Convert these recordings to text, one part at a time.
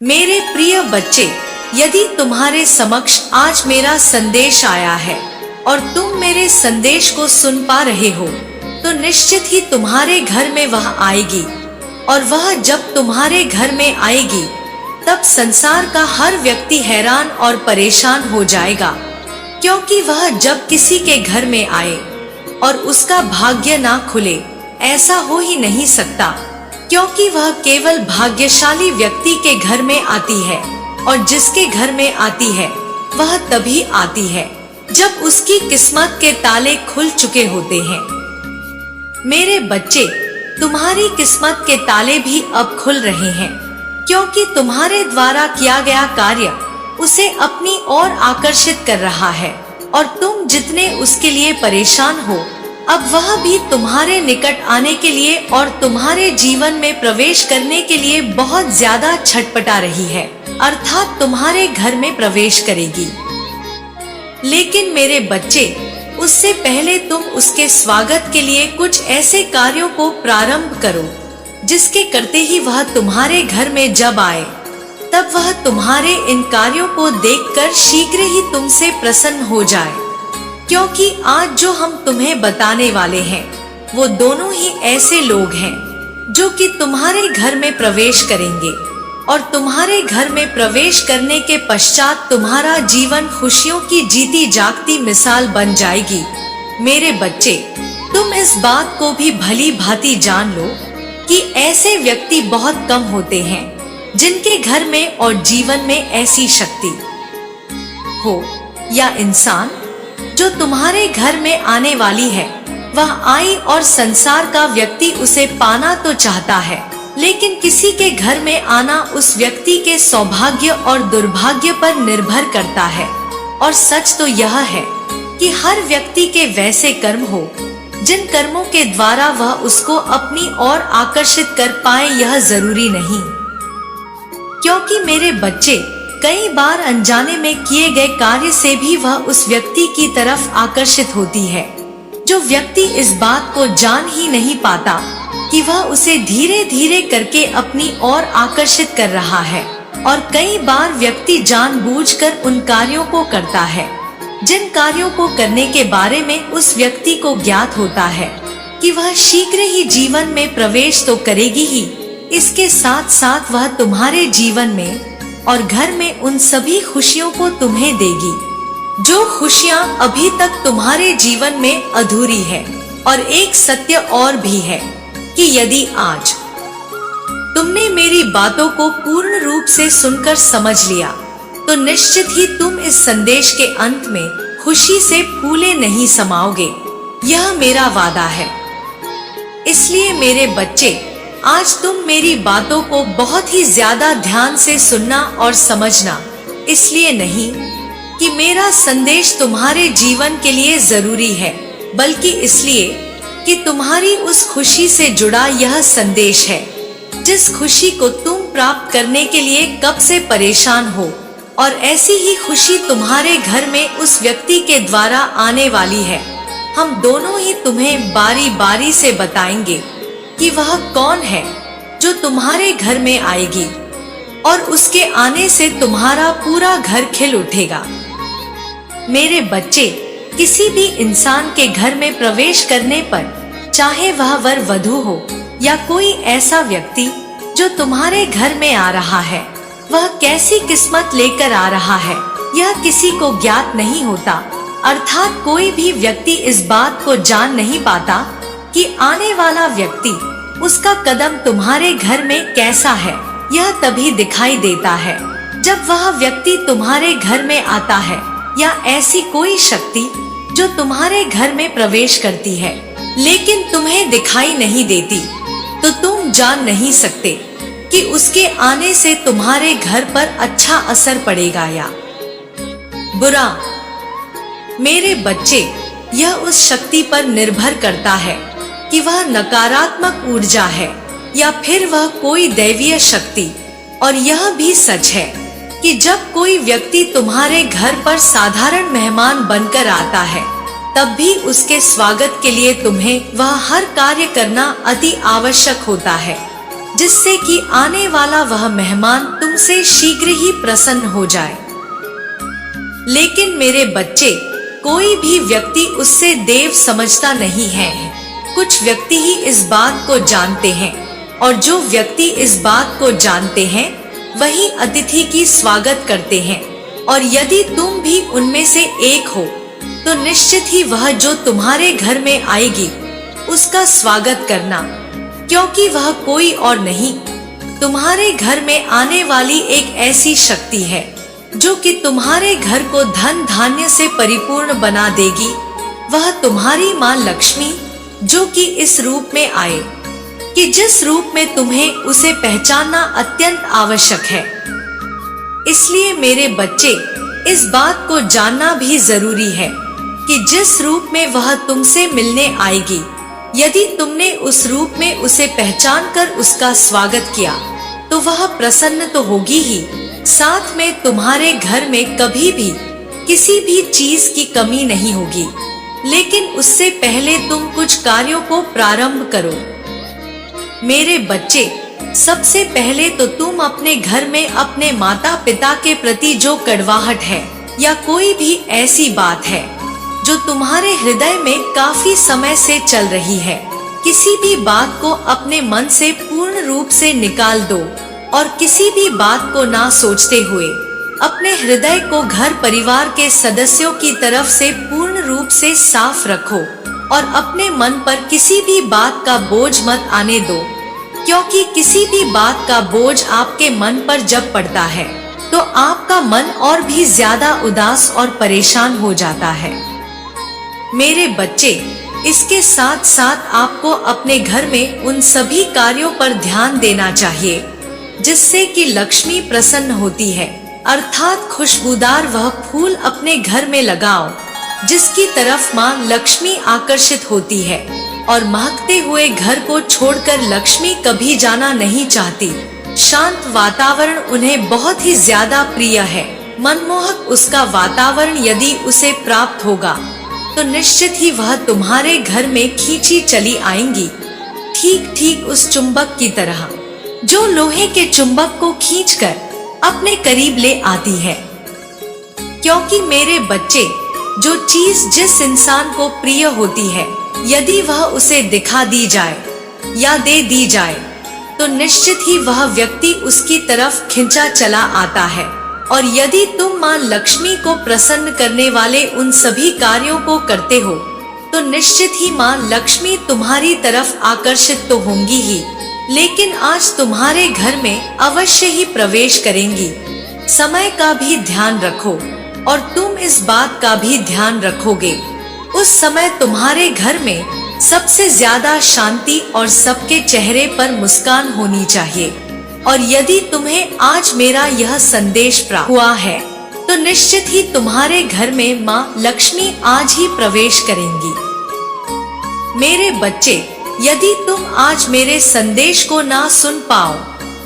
मेरे प्रिय बच्चे, यदि तुम्हारे समक्ष आज मेरा संदेश आया है और तुम मेरे संदेश को सुन पा रहे हो, तो निश्चित ही तुम्हारे घर में वह आएगी। और वह जब तुम्हारे घर में आएगी, तब संसार का हर व्यक्ति हैरान और परेशान हो जाएगा, क्योंकि वह जब किसी के घर में आए और उसका भाग्य ना खुले, ऐसा हो ही नहीं सकता, क्योंकि वह केवल भाग्यशाली व्यक्ति के घर में आती है। और जिसके घर में आती है वह तभी आती है जब उसकी किस्मत के ताले खुल चुके होते हैं। मेरे बच्चे, तुम्हारी किस्मत के ताले भी अब खुल रहे हैं, क्योंकि तुम्हारे द्वारा किया गया कार्य उसे अपनी ओर आकर्षित कर रहा है। और तुम जितने उसके लिए परेशान हो, अब वह भी तुम्हारे निकट आने के लिए और तुम्हारे जीवन में प्रवेश करने के लिए बहुत ज्यादा छटपटा रही है, अर्थात तुम्हारे घर में प्रवेश करेगी। लेकिन मेरे बच्चे, उससे पहले तुम उसके स्वागत के लिए कुछ ऐसे कार्यों को प्रारंभ करो, जिसके करते ही वह तुम्हारे घर में जब आए, तब वह तुम्हारे इन कार्यों को देखकर शीघ्र ही तुमसे प्रसन्न हो जाए। क्योंकि आज जो हम तुम्हें बताने वाले हैं, वो दोनों ही ऐसे लोग हैं जो कि तुम्हारे घर में प्रवेश करेंगे। और तुम्हारे घर में प्रवेश करने के पश्चात तुम्हारा जीवन खुशियों की जीती जागती मिसाल बन जाएगी। मेरे बच्चे, तुम इस बात को भी भली भांति जान लो कि ऐसे व्यक्ति बहुत कम होते हैं जिनके घर में और जीवन में ऐसी शक्ति हो, या इंसान जो तुम्हारे घर में आने वाली है, वह आई और संसार का व्यक्ति उसे पाना तो चाहता है, लेकिन किसी के घर में आना उस व्यक्ति के सौभाग्य और दुर्भाग्य पर निर्भर करता है। और सच तो यह है कि हर व्यक्ति के वैसे कर्म हो जिन कर्मों के द्वारा वह उसको अपनी ओर आकर्षित कर पाए, यह जरूरी नहीं। क्योंकि मेरे बच्चे, कई बार अनजाने में किए गए कार्य से भी वह उस व्यक्ति की तरफ आकर्षित होती है, जो व्यक्ति इस बात को जान ही नहीं पाता कि वह उसे धीरे धीरे करके अपनी ओर आकर्षित कर रहा है। और कई बार व्यक्ति जानबूझकर उन कार्यों को करता है जिन कार्यों को करने के बारे में उस व्यक्ति को ज्ञात होता है कि वह शीघ्र ही जीवन में प्रवेश तो करेगी ही, इसके साथ साथ वह तुम्हारे जीवन में और घर में उन सभी खुशियों को तुम्हें देगी, जो खुशियाँ अभी तक तुम्हारे जीवन में अधूरी है। और एक सत्य और भी है कि यदि आज तुमने मेरी बातों को पूर्ण रूप से सुनकर समझ लिया, तो निश्चित ही तुम इस संदेश के अंत में खुशी से फूले नहीं समाओगे। यह मेरा वादा है। इसलिए मेरे बच्चे, आज तुम मेरी बातों को बहुत ही ज्यादा ध्यान से सुनना और समझना, इसलिए नहीं कि मेरा संदेश तुम्हारे जीवन के लिए जरूरी है, बल्कि इसलिए कि तुम्हारी उस खुशी से जुड़ा यह संदेश है जिस खुशी को तुम प्राप्त करने के लिए कब से परेशान हो। और ऐसी ही खुशी तुम्हारे घर में उस व्यक्ति के द्वारा आने वाली है। हम दोनों ही तुम्हें बारी बारी से बताएंगे कि वह कौन है जो तुम्हारे घर में आएगी, और उसके आने से तुम्हारा पूरा घर खिल उठेगा। मेरे बच्चे, किसी भी इंसान के घर में प्रवेश करने पर, चाहे वह वर वधू हो या कोई ऐसा व्यक्ति जो तुम्हारे घर में आ रहा है, वह कैसी किस्मत लेकर आ रहा है, यह किसी को ज्ञात नहीं होता। अर्थात कोई भी व्यक्ति इस बात को जान नहीं पाता कि आने वाला व्यक्ति, उसका कदम तुम्हारे घर में कैसा है। यह तभी दिखाई देता है जब वह व्यक्ति तुम्हारे घर में आता है, या ऐसी कोई शक्ति जो तुम्हारे घर में प्रवेश करती है लेकिन तुम्हें दिखाई नहीं देती, तो तुम जान नहीं सकते कि उसके आने से तुम्हारे घर पर अच्छा असर पड़ेगा या बुरा। मेरे बच्चे, यह उस शक्ति पर निर्भर करता है कि वह नकारात्मक ऊर्जा है या फिर वह कोई दैवीय शक्ति। और यह भी सच है कि जब कोई व्यक्ति तुम्हारे घर पर साधारण मेहमान बनकर आता है, तब भी उसके स्वागत के लिए तुम्हें वह हर कार्य करना अति आवश्यक होता है। जिससे कि आने वाला वह मेहमान तुमसे शीघ्र ही प्रसन्न हो जाए। लेकिन मेरे बच्चे, कोई भी व्यक्ति उससे देव समझता नहीं है। कुछ व्यक्ति ही इस बात को जानते हैं, और जो व्यक्ति इस बात को जानते हैं वही अतिथि की स्वागत करते हैं। और यदि तुम भी उनमें से एक हो तो निश्चित ही वह जो तुम्हारे घर में आएगी उसका स्वागत करना, क्योंकि वह कोई और नहीं, तुम्हारे घर में आने वाली एक ऐसी शक्ति है जो कि तुम्हारे घर को धन धान्य से परिपूर्ण बना देगी। वह तुम्हारी माँ लक्ष्मी, जो कि इस रूप में आए कि जिस रूप में तुम्हें उसे पहचानना अत्यंत आवश्यक है। इसलिए मेरे बच्चे, इस बात को जानना भी जरूरी है कि जिस रूप में वह तुमसे मिलने आएगी, यदि तुमने उस रूप में उसे पहचान कर उसका स्वागत किया तो वह प्रसन्न तो होगी ही, साथ में तुम्हारे घर में कभी भी किसी भी चीज की कमी नहीं होगी। लेकिन उससे पहले तुम कुछ कार्यों को प्रारंभ करो। मेरे बच्चे, सबसे पहले तो तुम अपने घर में अपने माता पिता के प्रति जो कड़वाहट है या कोई भी ऐसी बात है जो तुम्हारे हृदय में काफी समय से चल रही है, किसी भी बात को अपने मन से पूर्ण रूप से निकाल दो और किसी भी बात को ना सोचते हुए अपने हृदय को घर परिवार के सदस्यों की तरफ से पूर्ण रूप से साफ रखो और अपने मन पर किसी भी बात का बोझ मत आने दो, क्योंकि किसी भी बात का बोझ आपके मन पर जब पड़ता है तो आपका मन और भी ज्यादा उदास और परेशान हो जाता है। मेरे बच्चे, इसके साथ साथ आपको अपने घर में उन सभी कार्यों पर ध्यान देना चाहिए जिससे कि लक्ष्मी प्रसन्न होती है, अर्थात खुशबूदार वह फूल अपने घर में लगाओ जिसकी तरफ माँ लक्ष्मी आकर्षित होती है। और महकते हुए घर को छोड़कर लक्ष्मी कभी जाना नहीं चाहती। शांत वातावरण उन्हें बहुत ही ज्यादा प्रिय है। मनमोहक उसका वातावरण यदि उसे प्राप्त होगा तो निश्चित ही वह तुम्हारे घर में खींची चली आएंगी, ठीक उस चुंबक की तरह जो लोहे के चुंबक को खींचकर अपने करीब ले आती है। क्योंकि मेरे बच्चे, जो चीज जिस इंसान को प्रिय होती है, यदि वह उसे दिखा दी जाए या दे दी जाए तो निश्चित ही वह व्यक्ति उसकी तरफ खिंचा चला आता है। और यदि तुम माँ लक्ष्मी को प्रसन्न करने वाले उन सभी कार्यों को करते हो तो निश्चित ही माँ लक्ष्मी तुम्हारी तरफ आकर्षित तो होंगी ही, लेकिन आज तुम्हारे घर में अवश्य ही प्रवेश करेंगी। समय का भी ध्यान रखो और तुम इस बात का भी ध्यान रखोगे, उस समय तुम्हारे घर में सबसे ज्यादा शांति और सबके चेहरे पर मुस्कान होनी चाहिए। और यदि तुम्हें आज मेरा यह संदेश प्राप्त हुआ है तो निश्चित ही तुम्हारे घर में माँ लक्ष्मी आज ही प्रवेश करेंगी। मेरे बच्चे, यदि तुम आज मेरे संदेश को ना सुन पाओ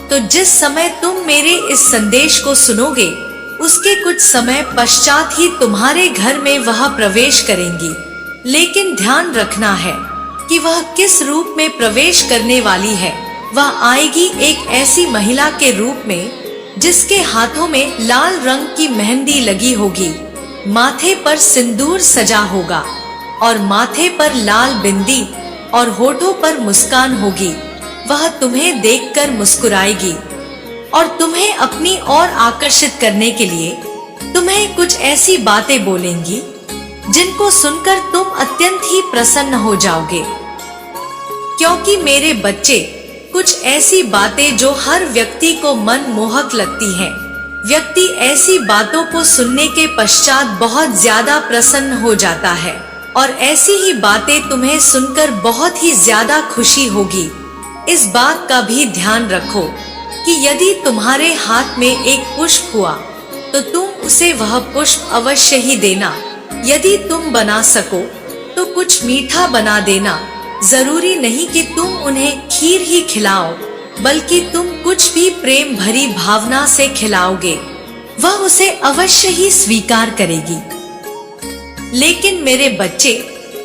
तो जिस समय तुम मेरे इस संदेश को सुनोगे उसके कुछ समय पश्चात ही तुम्हारे घर में वह प्रवेश करेंगी। लेकिन ध्यान रखना है कि वह किस रूप में प्रवेश करने वाली है। वह आएगी एक ऐसी महिला के रूप में जिसके हाथों में लाल रंग की मेहंदी लगी होगी, माथे पर सिंदूर सजा होगा और माथे पर लाल बिंदी और होठों पर मुस्कान होगी। वह तुम्हें देखकर मुस्कुराएगी और तुम्हें अपनी ओर आकर्षित करने के लिए तुम्हें कुछ ऐसी बातें बोलेंगी जिनको सुनकर तुम अत्यंत ही प्रसन्न हो जाओगे। क्योंकि मेरे बच्चे, कुछ ऐसी बातें जो हर व्यक्ति को मनमोहक लगती हैं, व्यक्ति ऐसी बातों को सुनने के पश्चात बहुत ज्यादा प्रसन्न हो जाता है और ऐसी ही बातें तुम्हें सुनकर बहुत ही ज्यादा खुशी होगी। इस बात का भी ध्यान रखो कि यदि तुम्हारे हाथ में एक पुष्प हुआ तो तुम उसे वह पुष्प अवश्य ही देना। यदि तुम बना सको तो कुछ मीठा बना देना। जरूरी नहीं कि तुम उन्हें खीर ही खिलाओ, बल्कि तुम कुछ भी प्रेम भरी भावना से खिलाओगे, वह उसे अवश्य ही स्वीकार करेगी। लेकिन मेरे बच्चे,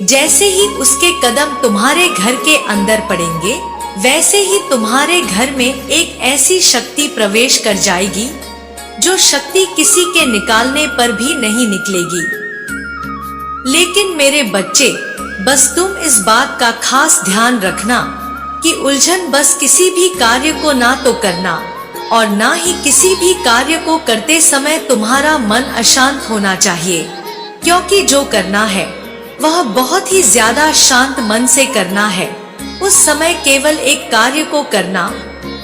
जैसे ही उसके कदम तुम्हारे घर के अंदर पड़ेंगे वैसे ही तुम्हारे घर में एक ऐसी शक्ति प्रवेश कर जाएगी जो शक्ति किसी के निकालने पर भी नहीं निकलेगी। लेकिन मेरे बच्चे, बस तुम इस बात का खास ध्यान रखना कि उलझन बस किसी भी कार्य को ना तो करना और ना ही किसी भी कार्य को करते समय तुम्हारा मन अशांत होना चाहिए, क्योंकि जो करना है वह बहुत ही ज्यादा शांत मन से करना है। उस समय केवल एक कार्य को करना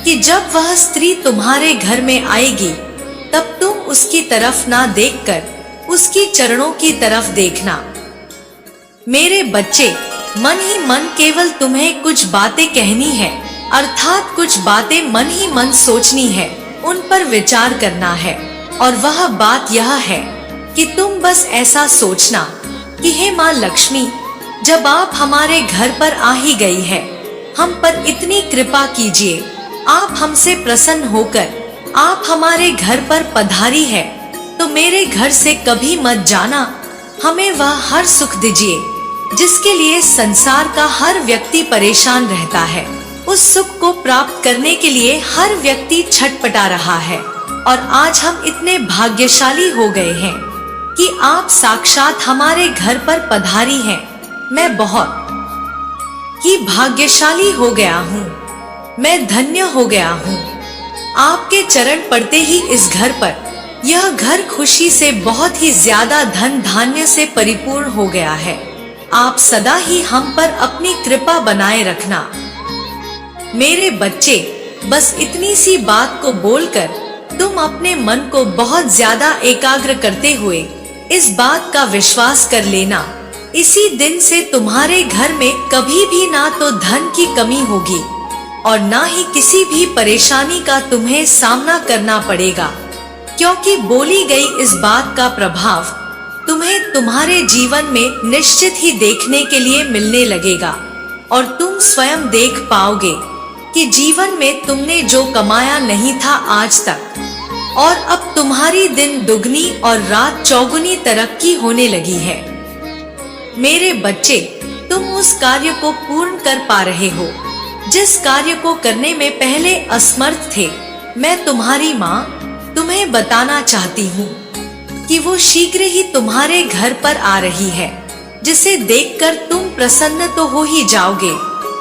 कि जब वह स्त्री तुम्हारे घर में आएगी तब तुम उसकी तरफ ना देखकर उसकी चरणों की तरफ देखना। मेरे बच्चे, मन ही मन केवल तुम्हें कुछ बातें कहनी है, अर्थात कुछ बातें मन ही मन सोचनी है, उन पर विचार करना है। और वह बात यह है कि तुम बस ऐसा सोचना कि हे माँ लक्ष्मी, जब आप हमारे घर पर आ ही गई है, हम पर इतनी कृपा कीजिए, आप हमसे प्रसन्न होकर आप हमारे घर पर पधारी है, तो मेरे घर से कभी मत जाना, हमें वह हर सुख दीजिए जिसके लिए संसार का हर व्यक्ति परेशान रहता है। उस सुख को प्राप्त करने के लिए हर व्यक्ति छटपटा रहा है। और आज हम इतने भाग्यशाली हो गए हैं कि आप साक्षात हमारे घर पर पधारी हैं। मैं बहुत ही भाग्यशाली हो गया हूँ, मैं धन्य हो गया हूँ। आपके चरण पड़ते ही इस घर पर यह घर खुशी से बहुत ही ज्यादा धन धान्य से परिपूर्ण हो गया है। आप सदा ही हम पर अपनी कृपा बनाए रखना। मेरे बच्चे, बस इतनी सी बात को बोलकर तुम अपने मन को बहुत ज्यादा एकाग्र करते हुए इस बात का विश्वास कर लेना, इसी दिन से तुम्हारे घर में कभी भी ना तो धन की कमी होगी और ना ही किसी भी परेशानी का तुम्हें सामना करना पड़ेगा, क्योंकि बोली गई इस बात का प्रभाव तुम्हें तुम्हारे जीवन में निश्चित ही देखने के लिए मिलने लगेगा। और तुम स्वयं देख पाओगे कि जीवन में तुमने जो कमाया नहीं था आज तक, और अब तुम्हारी दिन दुगनी और रात चौगुनी तरक्की होने लगी है। मेरे बच्चे, तुम उस कार्य को पूर्ण कर पा रहे हो जिस कार्य को करने में पहले असमर्थ थे। मैं तुम्हारी माँ तुम्हें बताना चाहती हूँ कि वो शीघ्र ही तुम्हारे घर पर आ रही है, जिसे देखकर तुम प्रसन्न तो हो ही जाओगे,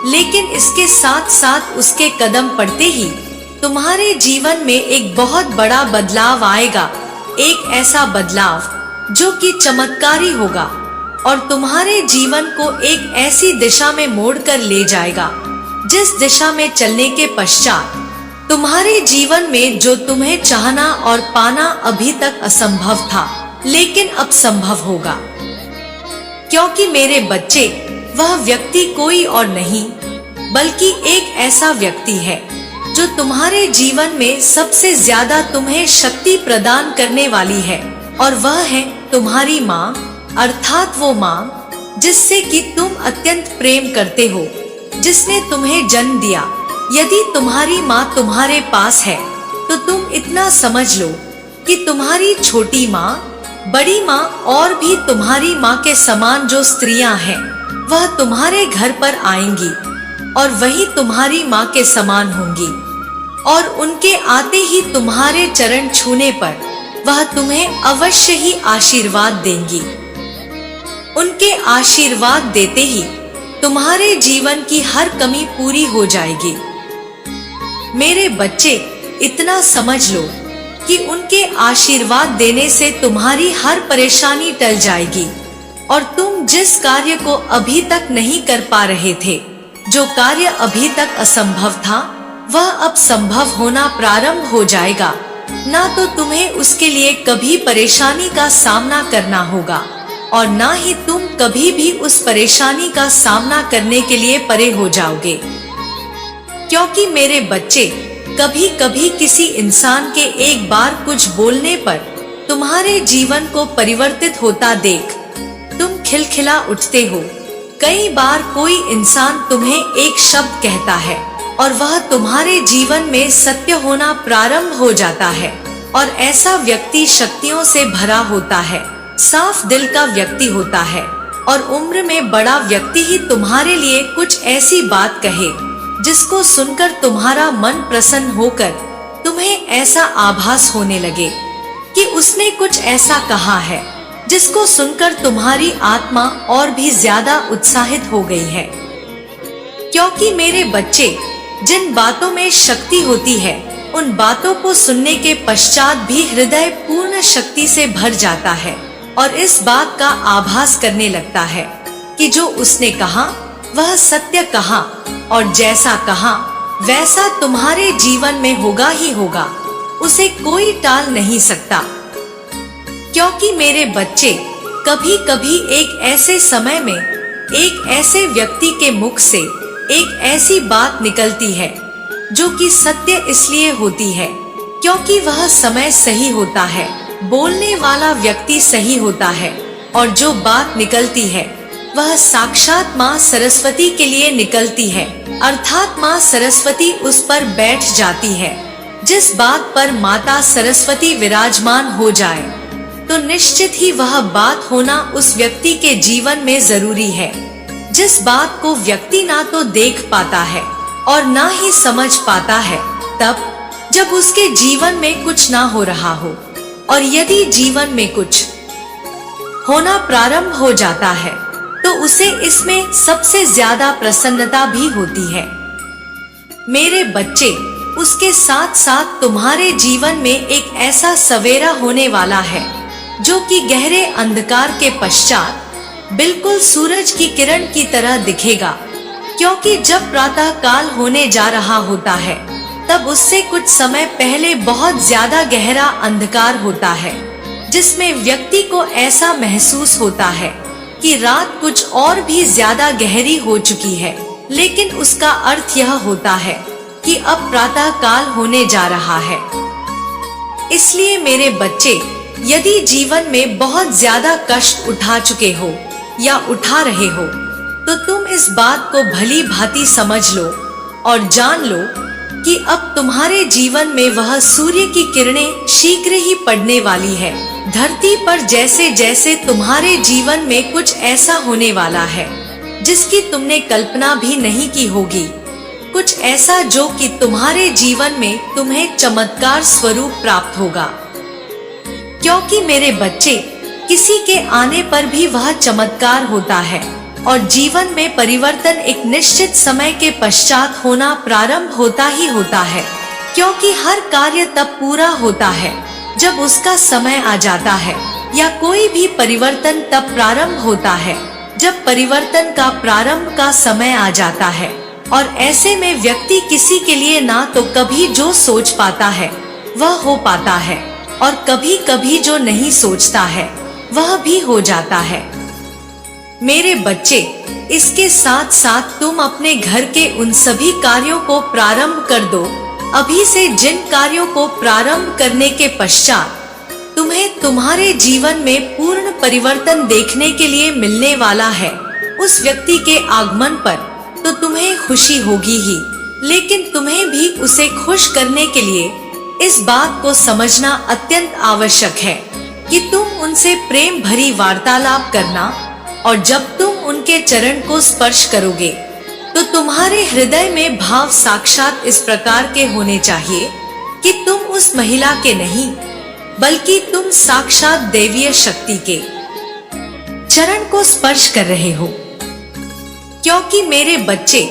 लेकिन इसके साथ साथ उसके कदम पड़ते ही तुम्हारे जीवन में एक बहुत बड़ा बदलाव आएगा। एक ऐसा बदलाव जो कि चमत्कारी होगा और तुम्हारे जीवन को एक ऐसी दिशा में मोड़कर ले जाएगा जिस दिशा में चलने के पश्चात तुम्हारे जीवन में जो तुम्हें चाहना और पाना अभी तक असंभव था, लेकिन अब संभव होगा। क्योंकि मेरे बच्चे, वह व्यक्ति कोई और नहीं बल्कि एक ऐसा व्यक्ति है जो तुम्हारे जीवन में सबसे ज्यादा तुम्हें शक्ति प्रदान करने वाली है, और वह है तुम्हारी माँ, अर्थात वो माँ जिससे कि तुम अत्यंत प्रेम करते हो, जिसने तुम्हें जन्म दिया। यदि तुम्हारी माँ तुम्हारे पास है तो तुम इतना समझ लो कि तुम्हारी छोटी माँ, बड़ी माँ और भी तुम्हारी माँ के समान जो स्त्रियां हैं, वह तुम्हारे घर पर आएंगी और वही तुम्हारी माँ के समान होंगी, और उनके आते ही तुम्हारे चरण छूने पर वह तुम्हें अवश्य ही आशीर्वाद देंगी। उनके आशीर्वाद देते ही तुम्हारे जीवन की हर कमी पूरी हो जाएगी। मेरे बच्चे, इतना समझ लो कि उनके आशीर्वाद देने से तुम्हारी हर परेशानी टल जाएगी और तुम जिस कार्य को अभी तक नहीं कर पा रहे थे, जो कार्य अभी तक असंभव था, वह अब संभव होना प्रारंभ हो जाएगा। ना तो तुम्हें उसके लिए कभी परेशानी का सामना करना होगा और ना ही तुम कभी भी उस परेशानी का सामना करने के लिए परे हो जाओगे। क्योंकि मेरे बच्चे, कभी कभी किसी इंसान के एक बार कुछ बोलने पर तुम्हारे जीवन को परिवर्तित होता देख तुम खिलखिला उठते हो। कई बार कोई इंसान तुम्हें एक शब्द कहता है और वह तुम्हारे जीवन में सत्य होना प्रारंभ हो जाता है, और ऐसा व्यक्ति शक्तियों से भरा होता है, साफ दिल का व्यक्ति होता है, और उम्र में बड़ा व्यक्ति ही तुम्हारे लिए कुछ ऐसी बात कहे जिसको सुनकर तुम्हारा मन प्रसन्न होकर तुम्हें ऐसा आभास होने लगे कि उसने कुछ ऐसा कहा है जिसको सुनकर तुम्हारी आत्मा और भी ज्यादा उत्साहित हो गई है। क्योंकि मेरे बच्चे, जिन बातों में शक्ति होती है उन बातों को सुनने के पश्चात भी हृदय पूर्ण शक्ति से भर जाता है और इस बात का आभास करने लगता है कि जो उसने कहा वह सत्य कहा और जैसा कहा वैसा तुम्हारे जीवन में होगा ही होगा, उसे कोई टाल नहीं सकता। क्योंकि मेरे बच्चे, कभी कभी एक ऐसे समय में एक ऐसे व्यक्ति के मुख से एक ऐसी बात निकलती है जो कि सत्य इसलिए होती है क्योंकि वह समय सही होता है, बोलने वाला व्यक्ति सही होता है और जो बात निकलती है वह साक्षात माँ सरस्वती के लिए निकलती है, अर्थात माँ सरस्वती उस पर बैठ जाती है। जिस बात पर माता सरस्वती विराजमान हो जाए तो निश्चित ही वह बात होना उस व्यक्ति के जीवन में जरूरी है। जिस बात को व्यक्ति ना तो देख पाता है और ना ही समझ पाता है, तब जब उसके जीवन में कुछ ना हो रहा हो और यदि जीवन में कुछ होना प्रारंभ हो जाता है तो उसे इसमें सबसे ज्यादा प्रसन्नता भी होती है। मेरे बच्चे, उसके साथ साथ तुम्हारे जीवन में एक ऐसा सवेरा होने वाला है जो कि गहरे अंधकार के पश्चात बिल्कुल सूरज की किरण की तरह दिखेगा। क्योंकि जब प्रातः काल होने जा रहा होता है तब उससे कुछ समय पहले बहुत ज्यादा गहरा अंधकार होता है, जिसमें व्यक्ति को ऐसा महसूस होता है कि रात कुछ और भी ज्यादा गहरी हो चुकी है। लेकिन उसका अर्थ यह होता है कि अब प्रातः काल होने जा रहा है। इसलिए मेरे बच्चे, यदि जीवन में बहुत ज्यादा कष्ट उठा चुके हो या उठा रहे हो तो तुम इस बात को भली भांति समझ लो और जान लो कि अब तुम्हारे जीवन में वह सूर्य की किरणें शीघ्र ही पड़ने वाली है। धरती पर जैसे जैसे तुम्हारे जीवन में कुछ ऐसा होने वाला है जिसकी तुमने कल्पना भी नहीं की होगी, कुछ ऐसा जो कि तुम्हारे जीवन में तुम्हें चमत्कार स्वरूप प्राप्त होगा। क्योंकि मेरे बच्चे, किसी के आने पर भी वह चमत्कार होता है और जीवन में परिवर्तन एक निश्चित समय के पश्चात होना प्रारंभ होता ही होता है। क्योंकि हर कार्य तब पूरा होता है जब उसका समय आ जाता है, या कोई भी परिवर्तन तब प्रारंभ होता है जब परिवर्तन का प्रारंभ का समय आ जाता है। और ऐसे में व्यक्ति किसी के लिए ना तो कभी जो सोच पाता है वह हो पाता है और कभी कभी जो नहीं सोचता है वह भी हो जाता है। मेरे बच्चे, इसके साथ साथ तुम अपने घर के उन सभी कार्यों को प्रारंभ कर दो। अभी से जिन कार्यों को प्रारंभ करने के पश्चात तुम्हें तुम्हारे जीवन में पूर्ण परिवर्तन देखने के लिए मिलने वाला है, उस व्यक्ति के आगमन पर तो तुम्हें खुशी होगी ही, लेकिन तुम्हें भी उसे खुश करने के लिए इस बात को समझना अत्यंत आवश्यक है कि तुम उनसे प्रेम भरी वार्तालाप करना और जब तुम उनके चरण को स्पर्श करोगे तो तुम्हारे हृदय में भाव साक्षात इस प्रकार के होने चाहिए कि तुम उस महिला के नहीं बल्कि तुम साक्षात दैवीय शक्ति के चरण को स्पर्श कर रहे हो। क्योंकि मेरे बच्चे,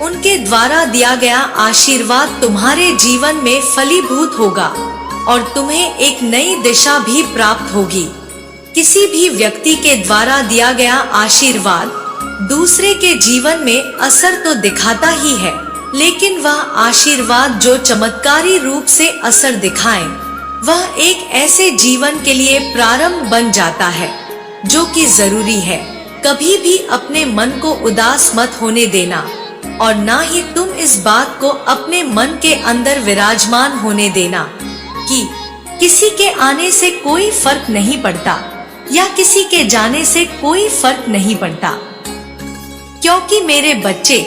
उनके द्वारा दिया गया आशीर्वाद तुम्हारे जीवन में फलीभूत होगा और तुम्हें एक नई दिशा भी प्राप्त होगी। किसी भी व्यक्ति के द्वारा दिया गया आशीर्वाद दूसरे के जीवन में असर तो दिखाता ही है, लेकिन वह आशीर्वाद जो चमत्कारी रूप से असर दिखाए वह एक ऐसे जीवन के लिए प्रारंभ बन जाता है जो कि जरूरी है। कभी भी अपने मन को उदास मत होने देना और ना ही तुम इस बात को अपने मन के अंदर विराजमान होने देना कि किसी के आने से कोई फर्क नहीं पड़ता या किसी के जाने से कोई फर्क नहीं पड़ता। क्योंकि मेरे बच्चे,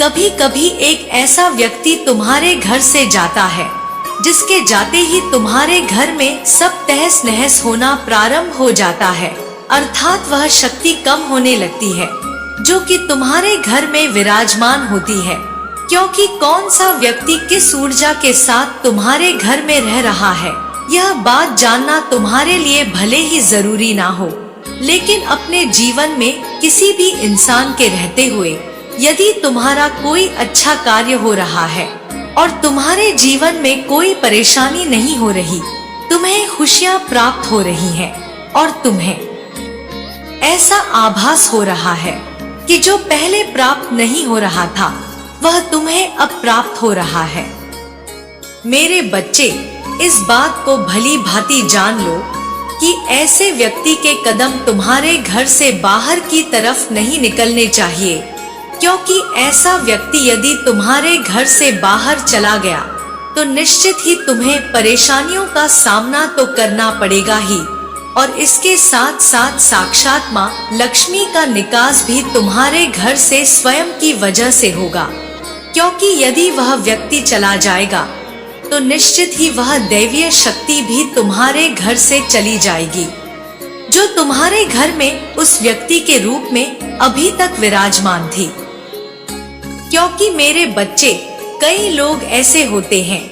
कभी कभी एक ऐसा व्यक्ति तुम्हारे घर से जाता है जिसके जाते ही तुम्हारे घर में सब तहस नहस होना प्रारंभ हो जाता है, अर्थात वह शक्ति कम होने लगती है जो कि तुम्हारे घर में विराजमान होती है। क्योंकि कौन सा व्यक्ति किस ऊर्जा के साथ तुम्हारे घर में रह रहा है, यह बात जानना तुम्हारे लिए भले ही जरूरी ना हो, लेकिन अपने जीवन में किसी भी इंसान के रहते हुए यदि तुम्हारा कोई अच्छा कार्य हो रहा है और तुम्हारे जीवन में कोई परेशानी नहीं हो रही, तुम्हें खुशियाँ प्राप्त हो रही हैं और तुम्हें ऐसा आभास हो रहा है कि जो पहले प्राप्त नहीं हो रहा था वह तुम्हें अब प्राप्त हो रहा है। मेरे बच्चे, इस बात को भली भांति जान लो कि ऐसे व्यक्ति के कदम तुम्हारे घर से बाहर की तरफ नहीं निकलने चाहिए, क्योंकि ऐसा व्यक्ति यदि तुम्हारे घर से बाहर चला गया तो निश्चित ही तुम्हें परेशानियों का सामना तो करना पड़ेगा ही, और इसके साथ साथ साक्षात माँ लक्ष्मी का निकास भी तुम्हारे घर से स्वयं की वजह से होगा, क्योंकि यदि वह व्यक्ति चला जाएगा तो निश्चित ही वह दैवीय शक्ति भी तुम्हारे घर से चली जाएगी, जो तुम्हारे घर में उस व्यक्ति के रूप में अभी तक विराजमान थी। क्योंकि मेरे बच्चे, कई लोग ऐसे होते हैं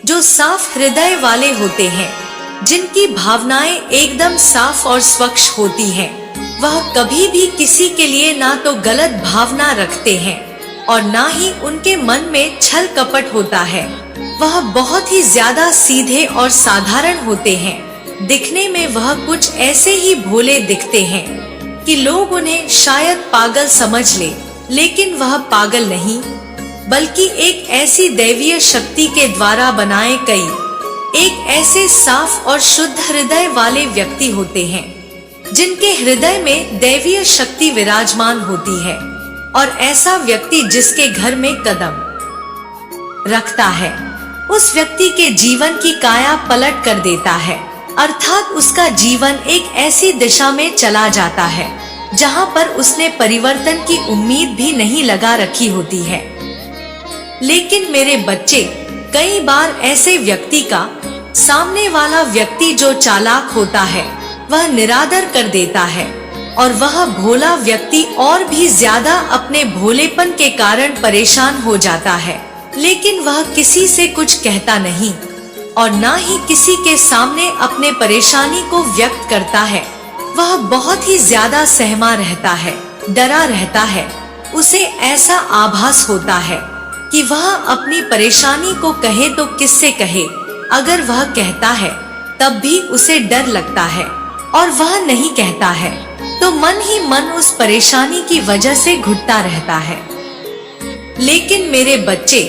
जो साफ हृदय वाले होते हैं, जिनकी भावनाएं एकदम साफ और स्वच्छ होती हैं। वह कभी भी किसी के लिए ना तो गलत भावना रखते हैं और ना ही उनके मन में छल कपट होता है। वह बहुत ही ज्यादा सीधे और साधारण होते हैं। दिखने में वह कुछ ऐसे ही भोले दिखते हैं कि लोग उन्हें शायद पागल समझ ले, लेकिन वह पागल नहीं, बल्कि एक ऐसी दैवीय शक्ति के द्वारा बनाए कई एक ऐसे साफ और शुद्ध हृदय वाले व्यक्ति होते हैं, जिनके हृदय में दैवीय शक्ति विराजमान होती है। और ऐसा व्यक्ति जिसके घर में कदम रखता है, उस व्यक्ति के जीवन की काया पलट कर देता है, अर्थात उसका जीवन एक ऐसी दिशा में चला जाता है जहां पर उसने परिवर्तन की उम्मीद भी नहीं लगा रखी होती है। लेकिन मेरे बच्चे, कई बार ऐसे व्यक्ति का सामने वाला व्यक्ति जो चालाक होता है वह निरादर कर देता है, और वह भोला व्यक्ति और भी ज्यादा अपने भोलेपन के कारण परेशान हो जाता है। लेकिन वह किसी से कुछ कहता नहीं और ना ही किसी के सामने अपने परेशानी को व्यक्त करता है। वह बहुत ही ज्यादा सहमा रहता है, डरा रहता है। उसे ऐसा आभास होता है कि वह अपनी परेशानी को कहे तो किससे कहे। अगर वह कहता है तब भी उसे डर लगता है, और वह नहीं कहता है तो मन ही मन उस परेशानी की वजह से घुटता रहता है। लेकिन मेरे बच्चे,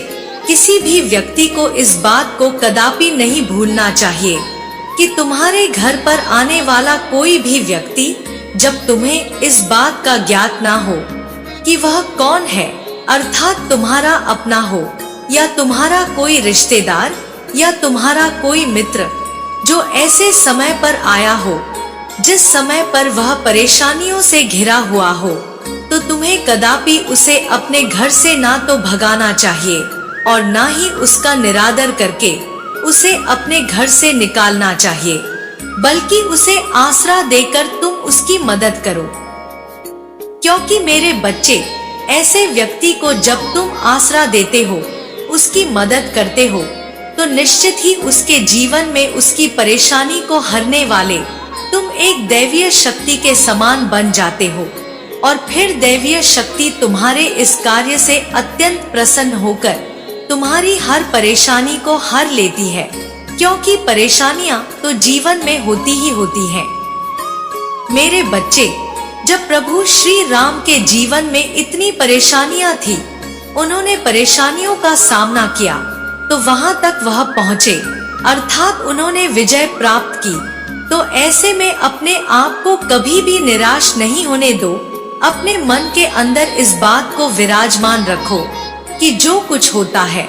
किसी भी व्यक्ति को इस बात को कदापि नहीं भूलना चाहिए कि तुम्हारे घर पर आने वाला कोई भी व्यक्ति, जब तुम्हें इस बात का ज्ञात ना हो कि वह कौन है, अर्थात तुम्हारा अपना हो या तुम्हारा कोई रिश्तेदार या तुम्हारा कोई मित्र, जो ऐसे समय पर आया हो जिस समय पर वह परेशानियों से घिरा हुआ हो, तो तुम्हें कदापि उसे अपने घर से ना तो भगाना चाहिए और ना ही उसका निरादर करके उसे अपने घर से निकालना चाहिए, बल्कि उसे आसरा देकर तुम उसकी मदद करो। क्योंकि मेरे बच्चे, ऐसे व्यक्ति को जब तुम आसरा देते हो, उसकी मदद करते हो, तो निश्चित ही उसके जीवन में उसकी परेशानी को हरने वाले तुम एक दैवीय शक्ति के समान बन जाते हो। और फिर दैवीय शक्ति तुम्हारे इस कार्य से अत्यंत प्रसन्न होकर तुम्हारी हर परेशानी को हर लेती है, क्योंकि परेशानियां तो जीवन में होती ही होती हैं। मेरे बच्चे, जब प्रभु श्री राम के जीवन में इतनी परेशानियां थी, उन्होंने परेशानियों का सामना किया तो वहां तक वह पहुँचे, अर्थात उन्होंने विजय प्राप्त की। तो ऐसे में अपने आप को कभी भी निराश नहीं होने दो। अपने मन के अंदर इस बात को विराजमान रखो कि जो कुछ होता है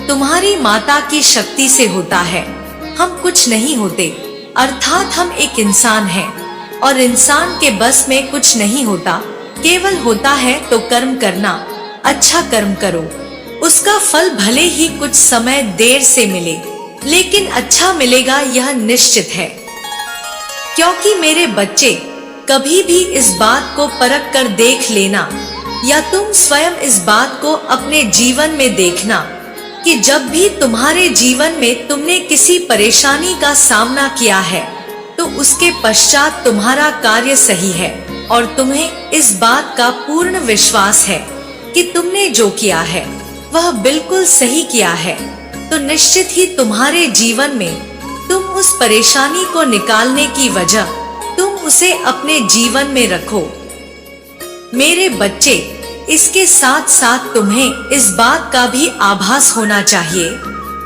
तुम्हारी माता की शक्ति से होता है। हम कुछ नहीं होते, अर्थात हम एक इंसान हैं, और इंसान के बस में कुछ नहीं होता, केवल होता है तो कर्म करना। अच्छा कर्म करो, उसका फल भले ही कुछ समय देर से मिले, लेकिन अच्छा मिलेगा, यह निश्चित है। क्योंकि मेरे बच्चे, कभी भी इस बात को परख कर देख लेना या तुम स्वयं इस बात को अपने जीवन में देखना कि जब भी तुम्हारे जीवन में तुमने किसी परेशानी का सामना किया है तो उसके पश्चात तुम्हारा कार्य सही है और तुम्हें इस बात का पूर्ण विश्वास है कि तुमने जो किया है वह बिल्कुल सही किया है, तो निश्चित ही तुम्हारे जीवन में तुम उस परेशानी को निकालने की वजह तुम उसे अपने जीवन में रखो। मेरे बच्चे, इसके साथ साथ तुम्हें इस बात का भी आभास होना चाहिए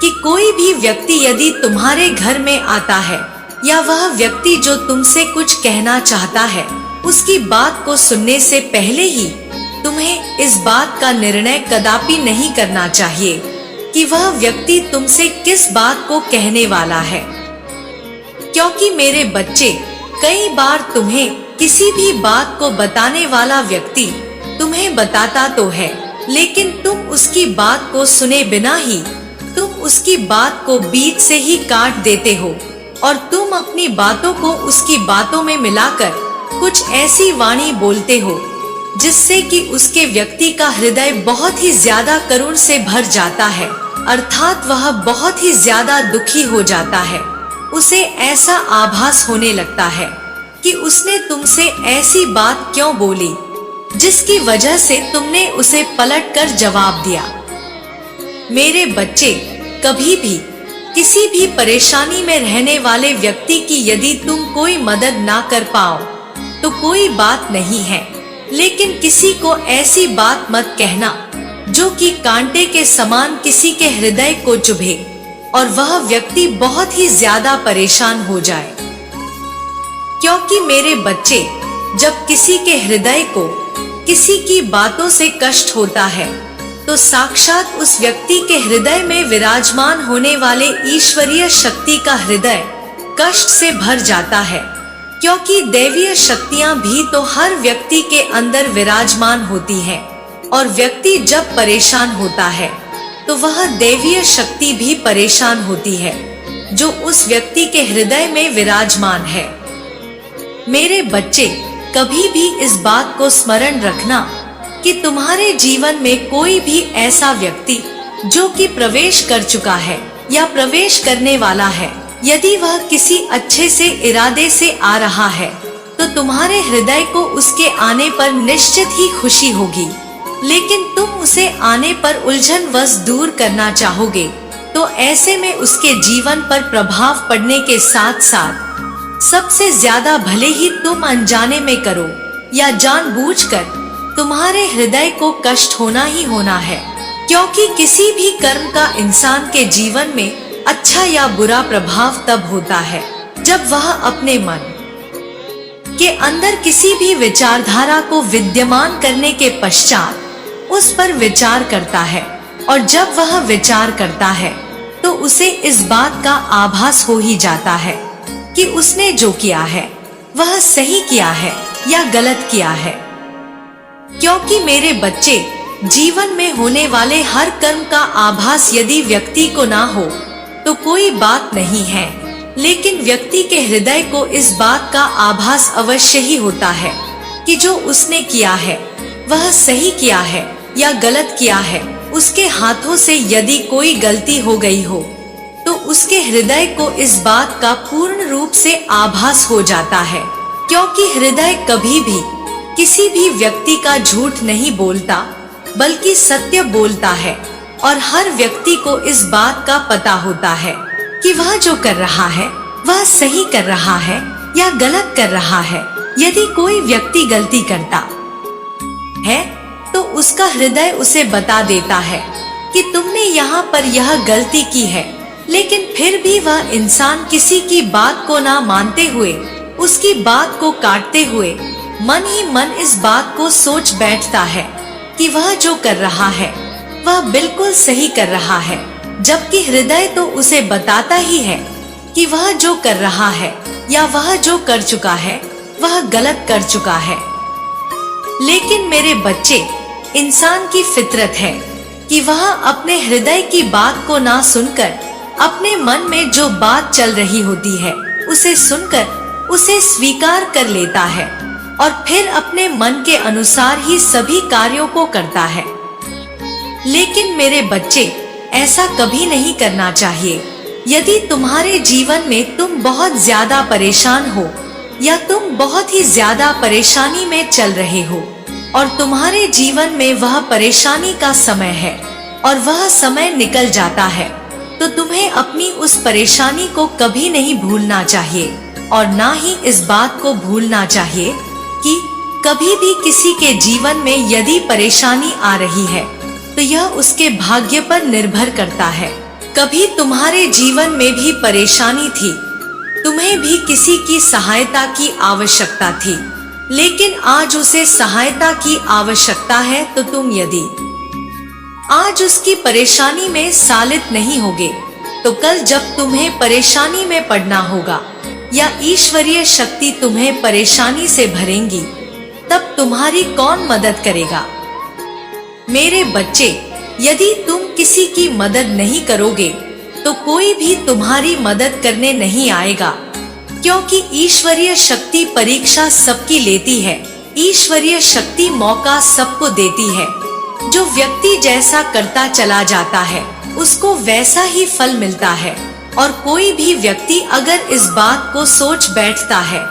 कि कोई भी व्यक्ति यदि तुम्हारे घर में आता है या वह व्यक्ति जो तुमसे कुछ कहना चाहता है उसकी बात को सुनने से पहले ही तुम्हें इस बात का निर्णय कदापि नहीं करना चाहिए कि वह व्यक्ति तुमसे किस बात को कहने वाला है, क्योंकि मेरे बच्चे, कई बार तुम्हें किसी भी बात को बताने वाला व्यक्ति तुम्हें बताता तो है लेकिन तुम उसकी बात को सुने बिना ही तुम उसकी बात को बीच से ही काट देते हो और तुम अपनी बातों को उसकी बातों में मिलाकर कुछ ऐसी वाणी बोलते हो जिससे कि उसके व्यक्ति का हृदय बहुत ही ज्यादा करुण से भर जाता है, अर्थात वह बहुत ही ज्यादा दुखी हो जाता है। उसे ऐसा आभास होने लगता है कि उसने तुमसे ऐसी बात क्यों बोली जिसकी वजह से तुमने उसे पलटकर जवाब दिया। मेरे बच्चे, कभी भी किसी भी परेशानी में रहने वाले व्यक्ति की यदि तुम कोई मदद ना कर पाओ तो कोई बात नहीं है, लेकिन किसी को ऐसी बात मत कहना जो कि कांटे के समान किसी के हृदय को चुभे और वह व्यक्ति बहुत ही ज्यादा परेशान हो जाए। क्योंकि मेरे बच्चे, जब किसी के हृदय को किसी की बातों से कष्ट होता है तो साक्षात उस व्यक्ति के हृदय में विराजमान होने वाले ईश्वरीय शक्ति का हृदय कष्ट से भर जाता है, क्योंकि दैवीय शक्तियां भी तो हर व्यक्ति के अंदर विराजमान होती हैं और व्यक्ति जब परेशान होता है तो वह दैवीय शक्ति भी परेशान होती है जो उस व्यक्ति के हृदय में विराजमान है। मेरे बच्चे, कभी भी इस बात को स्मरण रखना कि तुम्हारे जीवन में कोई भी ऐसा व्यक्ति जो कि प्रवेश कर चुका है या प्रवेश करने वाला है, यदि वह किसी अच्छे से इरादे से आ रहा है तो तुम्हारे हृदय को उसके आने पर निश्चित ही खुशी होगी, लेकिन तुम उसे आने पर उलझनवश दूर करना चाहोगे तो ऐसे में उसके जीवन पर प्रभाव पड़ने के साथ साथ सबसे ज्यादा भले ही तुम अनजाने में करो या जानबूझकर, तुम्हारे हृदय को कष्ट होना ही होना है, क्योंकि किसी भी कर्म का इंसान के जीवन में अच्छा या बुरा प्रभाव तब होता है जब वह अपने मन के अंदर किसी भी विचारधारा को विद्यमान करने के पश्चात उस पर विचार करता है, और जब वह विचार करता है तो उसे इस बात का आभास हो ही जाता है कि उसने जो किया है वह सही किया है या गलत किया है। क्योंकि मेरे बच्चे, जीवन में होने वाले हर कर्म का आभास यदि व्यक्ति को ना हो तो कोई बात नहीं है, लेकिन व्यक्ति के हृदय को इस बात का आभास अवश्य ही होता है कि जो उसने किया है वह सही किया है या गलत किया है। उसके हाथों से यदि कोई गलती हो गई हो तो उसके हृदय को इस बात का पूर्ण रूप से आभास हो जाता है, क्योंकि हृदय कभी भी किसी भी व्यक्ति का झूठ नहीं बोलता बल्कि सत्य बोलता है, और हर व्यक्ति को इस बात का पता होता है कि वह जो कर रहा है वह सही कर रहा है या गलत कर रहा है। यदि कोई व्यक्ति गलती करता है तो उसका हृदय उसे बता देता है कि तुमने यहाँ पर यह गलती की है, लेकिन फिर भी वह इंसान किसी की बात को ना मानते हुए, उसकी बात को काटते हुए मन ही मन इस बात को सोच बैठता है कि वह जो कर रहा है वह बिल्कुल सही कर रहा है, जबकि हृदय तो उसे बताता ही है कि वह जो कर रहा है या वह जो कर चुका है वह गलत कर चुका है। लेकिन मेरे बच्चे, इंसान की फितरत है कि वह अपने हृदय की बात को ना सुनकर अपने मन में जो बात चल रही होती है उसे सुनकर उसे स्वीकार कर लेता है और फिर अपने मन के अनुसार ही सभी कार्यों को करता है। लेकिन मेरे बच्चे, ऐसा कभी नहीं करना चाहिए। यदि तुम्हारे जीवन में तुम बहुत ज्यादा परेशान हो या तुम बहुत ही ज्यादा परेशानी में चल रहे हो और तुम्हारे जीवन में वह परेशानी का समय है और वह समय निकल जाता है, तो तुम्हें अपनी उस परेशानी को कभी नहीं भूलना चाहिए और ना ही इस बात को भूलना चाहिए कि कभी भी किसी के जीवन में यदि परेशानी आ रही है तो यह उसके भाग्य पर निर्भर करता है। कभी तुम्हारे जीवन में भी परेशानी थी, तुम्हें भी किसी की सहायता की आवश्यकता थी, लेकिन आज उसे सहायता की आवश्यकता है, तो तुम यदि आज उसकी परेशानी में सालित नहीं होगे तो कल जब तुम्हें परेशानी में पड़ना होगा या ईश्वरीय शक्ति तुम्हें परेशानी से भरेंगी, तब तुम्हारी कौन मदद करेगा? मेरे बच्चे, यदि तुम किसी की मदद नहीं करोगे तो कोई भी तुम्हारी मदद करने नहीं आएगा, क्योंकि ईश्वरीय शक्ति परीक्षा सबकी लेती है। ईश्वरीय शक्ति मौका सबको देती है। जो व्यक्ति जैसा करता चला जाता है उसको वैसा ही फल मिलता है। और कोई भी व्यक्ति अगर इस बात को सोच बैठता है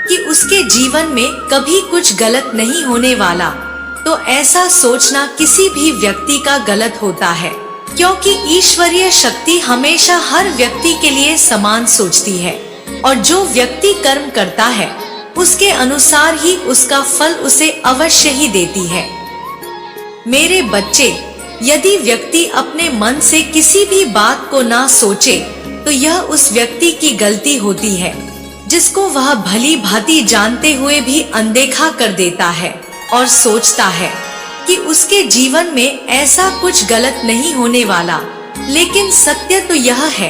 कि उसके जीवन में कभी कुछ गलत नहीं होने वाला, तो ऐसा सोचना किसी भी व्यक्ति का गलत होता है, क्योंकि ईश्वरीय शक्ति हमेशा हर व्यक्ति के लिए समान सोचती है और जो व्यक्ति कर्म करता है उसके अनुसार ही उसका फल उसे अवश्य ही देती है। मेरे बच्चे, यदि व्यक्ति अपने मन से किसी भी बात को ना सोचे तो यह उस व्यक्ति की गलती होती है, जिसको वह भली भांति जानते हुए भी अनदेखा कर देता है और सोचता है कि उसके जीवन में ऐसा कुछ गलत नहीं होने वाला। लेकिन सत्य तो यह है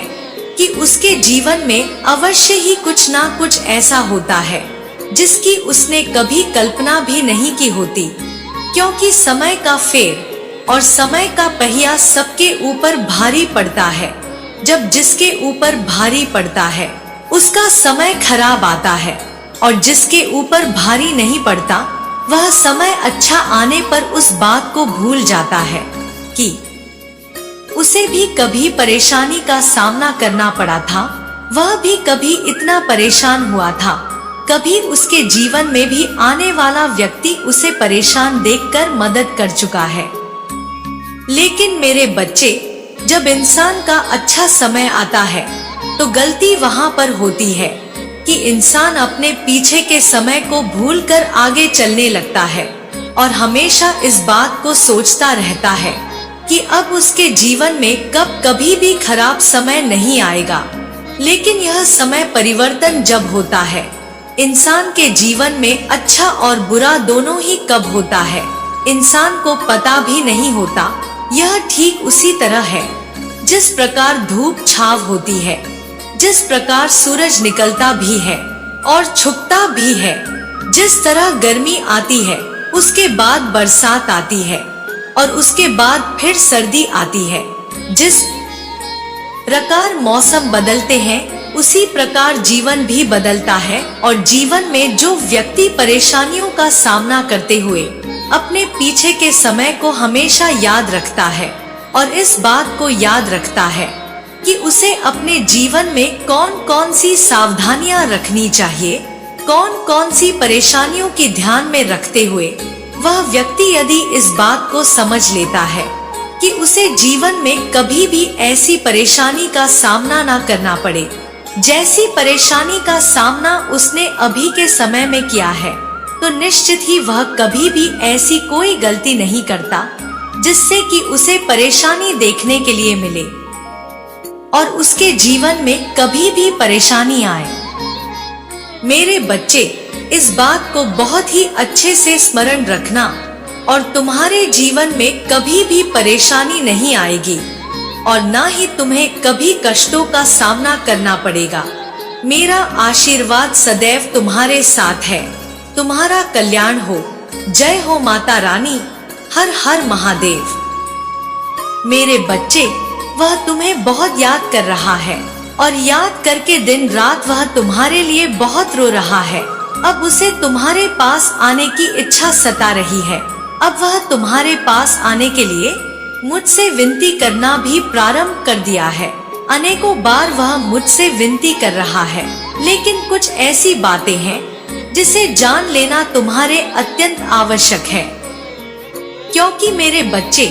कि उसके जीवन में अवश्य ही कुछ ना कुछ ऐसा होता है जिसकी उसने कभी कल्पना भी नहीं की होती, क्योंकि समय का फेर और समय का पहिया सबके ऊपर भारी पड़ता है। जब जिसके ऊपर भारी पड़ता है उसका समय खराब आता है, और जिसके ऊपर भारी नहीं पड़ता वह समय अच्छा आने पर उस बात को भूल जाता है कि उसे भी कभी परेशानी का सामना करना पड़ा था, वह भी कभी इतना परेशान हुआ था। कभी उसके जीवन में भी आने वाला व्यक्ति उसे परेशान देखकर मदद कर चुका है। लेकिन मेरे बच्चे, जब इंसान का अच्छा समय आता है तो गलती वहां पर होती है कि इंसान अपने पीछे के समय को भूलकर आगे चलने लगता है और हमेशा इस बात को सोचता रहता है कि अब उसके जीवन में कभी भी खराब समय नहीं आएगा। लेकिन यह समय परिवर्तन जब होता है, इंसान के जीवन में अच्छा और बुरा दोनों ही कब होता है इंसान को पता भी नहीं होता। यह ठीक उसी तरह है जिस प्रकार धूप छाव होती है, जिस प्रकार सूरज निकलता भी है और छुपता भी है, जिस तरह गर्मी आती है उसके बाद बरसात आती है और उसके बाद फिर सर्दी आती है। जिस प्रकार मौसम बदलते हैं उसी प्रकार जीवन भी बदलता है, और जीवन में जो व्यक्ति परेशानियों का सामना करते हुए अपने पीछे के समय को हमेशा याद रखता है और इस बात को याद रखता है कि उसे अपने जीवन में कौन कौन सी सावधानियां रखनी चाहिए, कौन कौन सी परेशानियों की ध्यान में रखते हुए वह व्यक्ति यदि इस बात को समझ लेता है कि उसे जीवन में कभी भी ऐसी परेशानी का सामना ना करना पड़े जैसी परेशानी का सामना उसने अभी के समय में किया है, तो निश्चित ही वह कभी भी ऐसी कोई गलती नहीं करता जिससे कि उसे परेशानी देखने के लिए मिले और उसके जीवन में कभी भी परेशानी आए। मेरे बच्चे, इस बात को बहुत ही अच्छे से स्मरण रखना और तुम्हारे जीवन में कभी भी परेशानी नहीं आएगी और ना ही तुम्हें कभी कष्टों का सामना करना पड़ेगा। मेरा आशीर्वाद सदैव तुम्हारे साथ है। तुम्हारा कल्याण हो। जय हो माता रानी। हर हर महादेव। मेरे बच्चे, वह तुम्हें बहुत याद कर रहा है और याद करके दिन रात वह तुम्हारे लिए बहुत रो रहा है। अब उसे तुम्हारे पास आने की इच्छा सता रही है। अब वह तुम्हारे पास आने के लिए मुझसे विनती करना भी प्रारंभ कर दिया है। अनेकों बार वह मुझसे विनती कर रहा है, लेकिन कुछ ऐसी बातें हैं जिसे जान लेना तुम्हारे अत्यंत आवश्यक है। क्योंकि मेरे बच्चे,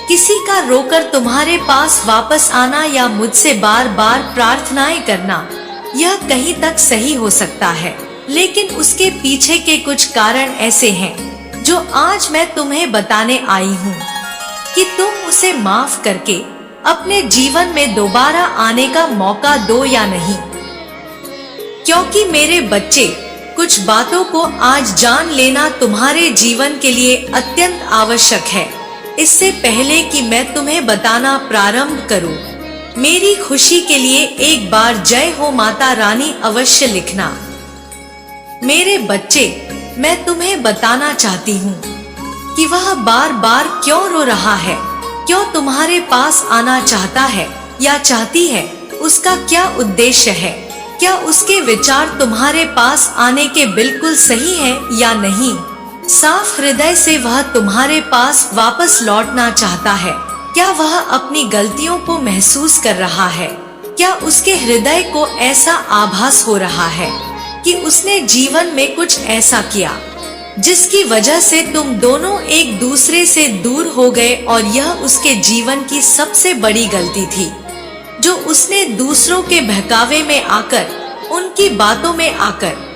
किसी का रोकर तुम्हारे पास वापस आना या मुझसे बार बार प्रार्थनाएं करना, यह कहीं तक सही हो सकता है, लेकिन उसके पीछे के कुछ कारण ऐसे हैं जो आज मैं तुम्हें बताने आई हूँ कि तुम उसे माफ करके अपने जीवन में दोबारा आने का मौका दो या नहीं। क्योंकि मेरे बच्चे, कुछ बातों को आज जान लेना तुम्हारे जीवन के लिए अत्यंत आवश्यक है। इससे पहले कि मैं तुम्हें बताना प्रारंभ करूं, मेरी खुशी के लिए एक बार जय हो माता रानी अवश्य लिखना। मेरे बच्चे, मैं तुम्हें बताना चाहती हूँ कि वह बार बार क्यों रो रहा है, क्यों तुम्हारे पास आना चाहता है या चाहती है, उसका क्या उद्देश्य है, क्या उसके विचार तुम्हारे पास आने के बिल्कुल सही है या नहीं। साफ हृदय से वह तुम्हारे पास वापस लौटना चाहता है। क्या वह अपनी गलतियों को महसूस कर रहा है? क्या उसके हृदय को ऐसा आभास हो रहा है कि उसने जीवन में कुछ ऐसा किया जिसकी वजह से तुम दोनों एक दूसरे से दूर हो गए और यह उसके जीवन की सबसे बड़ी गलती थी जो उसने दूसरों के बहकावे में आकर, उनकी बातों में आकर,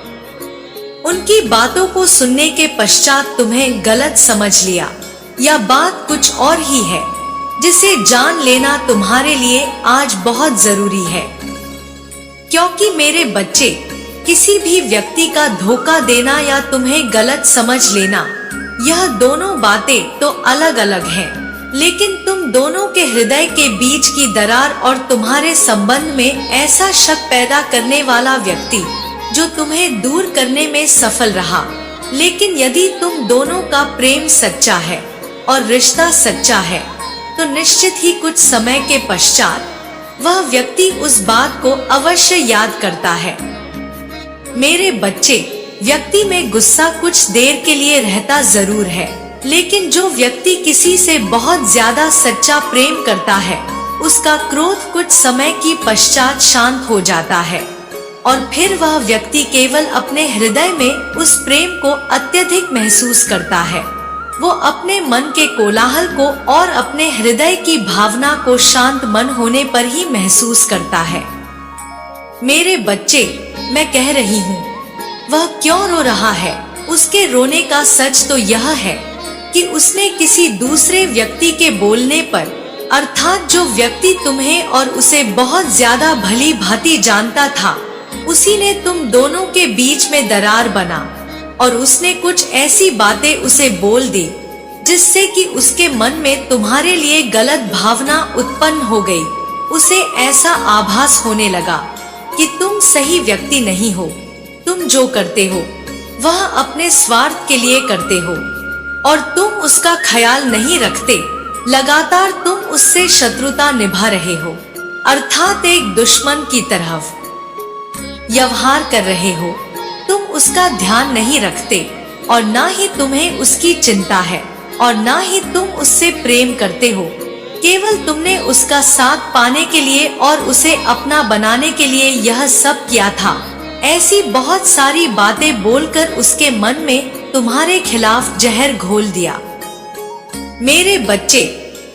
उनकी बातों को सुनने के पश्चात तुम्हें गलत समझ लिया, या बात कुछ और ही है जिसे जान लेना तुम्हारे लिए आज बहुत जरूरी है। क्योंकि मेरे बच्चे, किसी भी व्यक्ति का धोखा देना या तुम्हें गलत समझ लेना, यह दोनों बातें तो अलग अलग हैं, लेकिन तुम दोनों के हृदय के बीच की दरार और तुम्हारे संबंध में ऐसा शक पैदा करने वाला व्यक्ति जो तुम्हें दूर करने में सफल रहा। लेकिन यदि तुम दोनों का प्रेम सच्चा है और रिश्ता सच्चा है, तो निश्चित ही कुछ समय के पश्चात वह व्यक्ति उस बात को अवश्य याद करता है। मेरे बच्चे, व्यक्ति में गुस्सा कुछ देर के लिए रहता जरूर है, लेकिन जो व्यक्ति किसी से बहुत ज्यादा सच्चा प्रेम करता है, उसका क्रोध कुछ समय की पश्चात शांत हो जाता है और फिर वह व्यक्ति केवल अपने हृदय में उस प्रेम को अत्यधिक महसूस करता है। वो अपने मन के कोलाहल को और अपने हृदय की भावना को शांत मन होने पर ही महसूस करता है। मेरे बच्चे, मैं कह रही हूँ, वह क्यों रो रहा है? उसके रोने का सच तो यह है कि उसने किसी दूसरे व्यक्ति के बोलने पर, अर्थात जो व्यक्ति तुम्हें और उसे बहुत ज्यादा भली भांति जानता था, उसी ने तुम दोनों के बीच में दरार बना और उसने कुछ ऐसी बातें उसे बोल दी जिससे कि उसके मन में तुम्हारे लिए गलत भावना उत्पन्न हो गई। उसे ऐसा आभास होने लगा कि तुम सही व्यक्ति नहीं हो। तुम जो करते हो वह अपने स्वार्थ के लिए करते हो और तुम उसका ख्याल नहीं रखते। लगातार तुम उससे शत्रुता निभा रहे हो, अर्थात एक दुश्मन की तरह व्यवहार कर रहे हो। तुम उसका ध्यान नहीं रखते और ना ही तुम्हें उसकी चिंता है और ना ही तुम उससे प्रेम करते हो। केवल तुमने उसका साथ पाने के लिए और उसे अपना बनाने के लिए यह सब किया था। ऐसी बहुत सारी बातें बोलकर उसके मन में तुम्हारे खिलाफ जहर घोल दिया। मेरे बच्चे,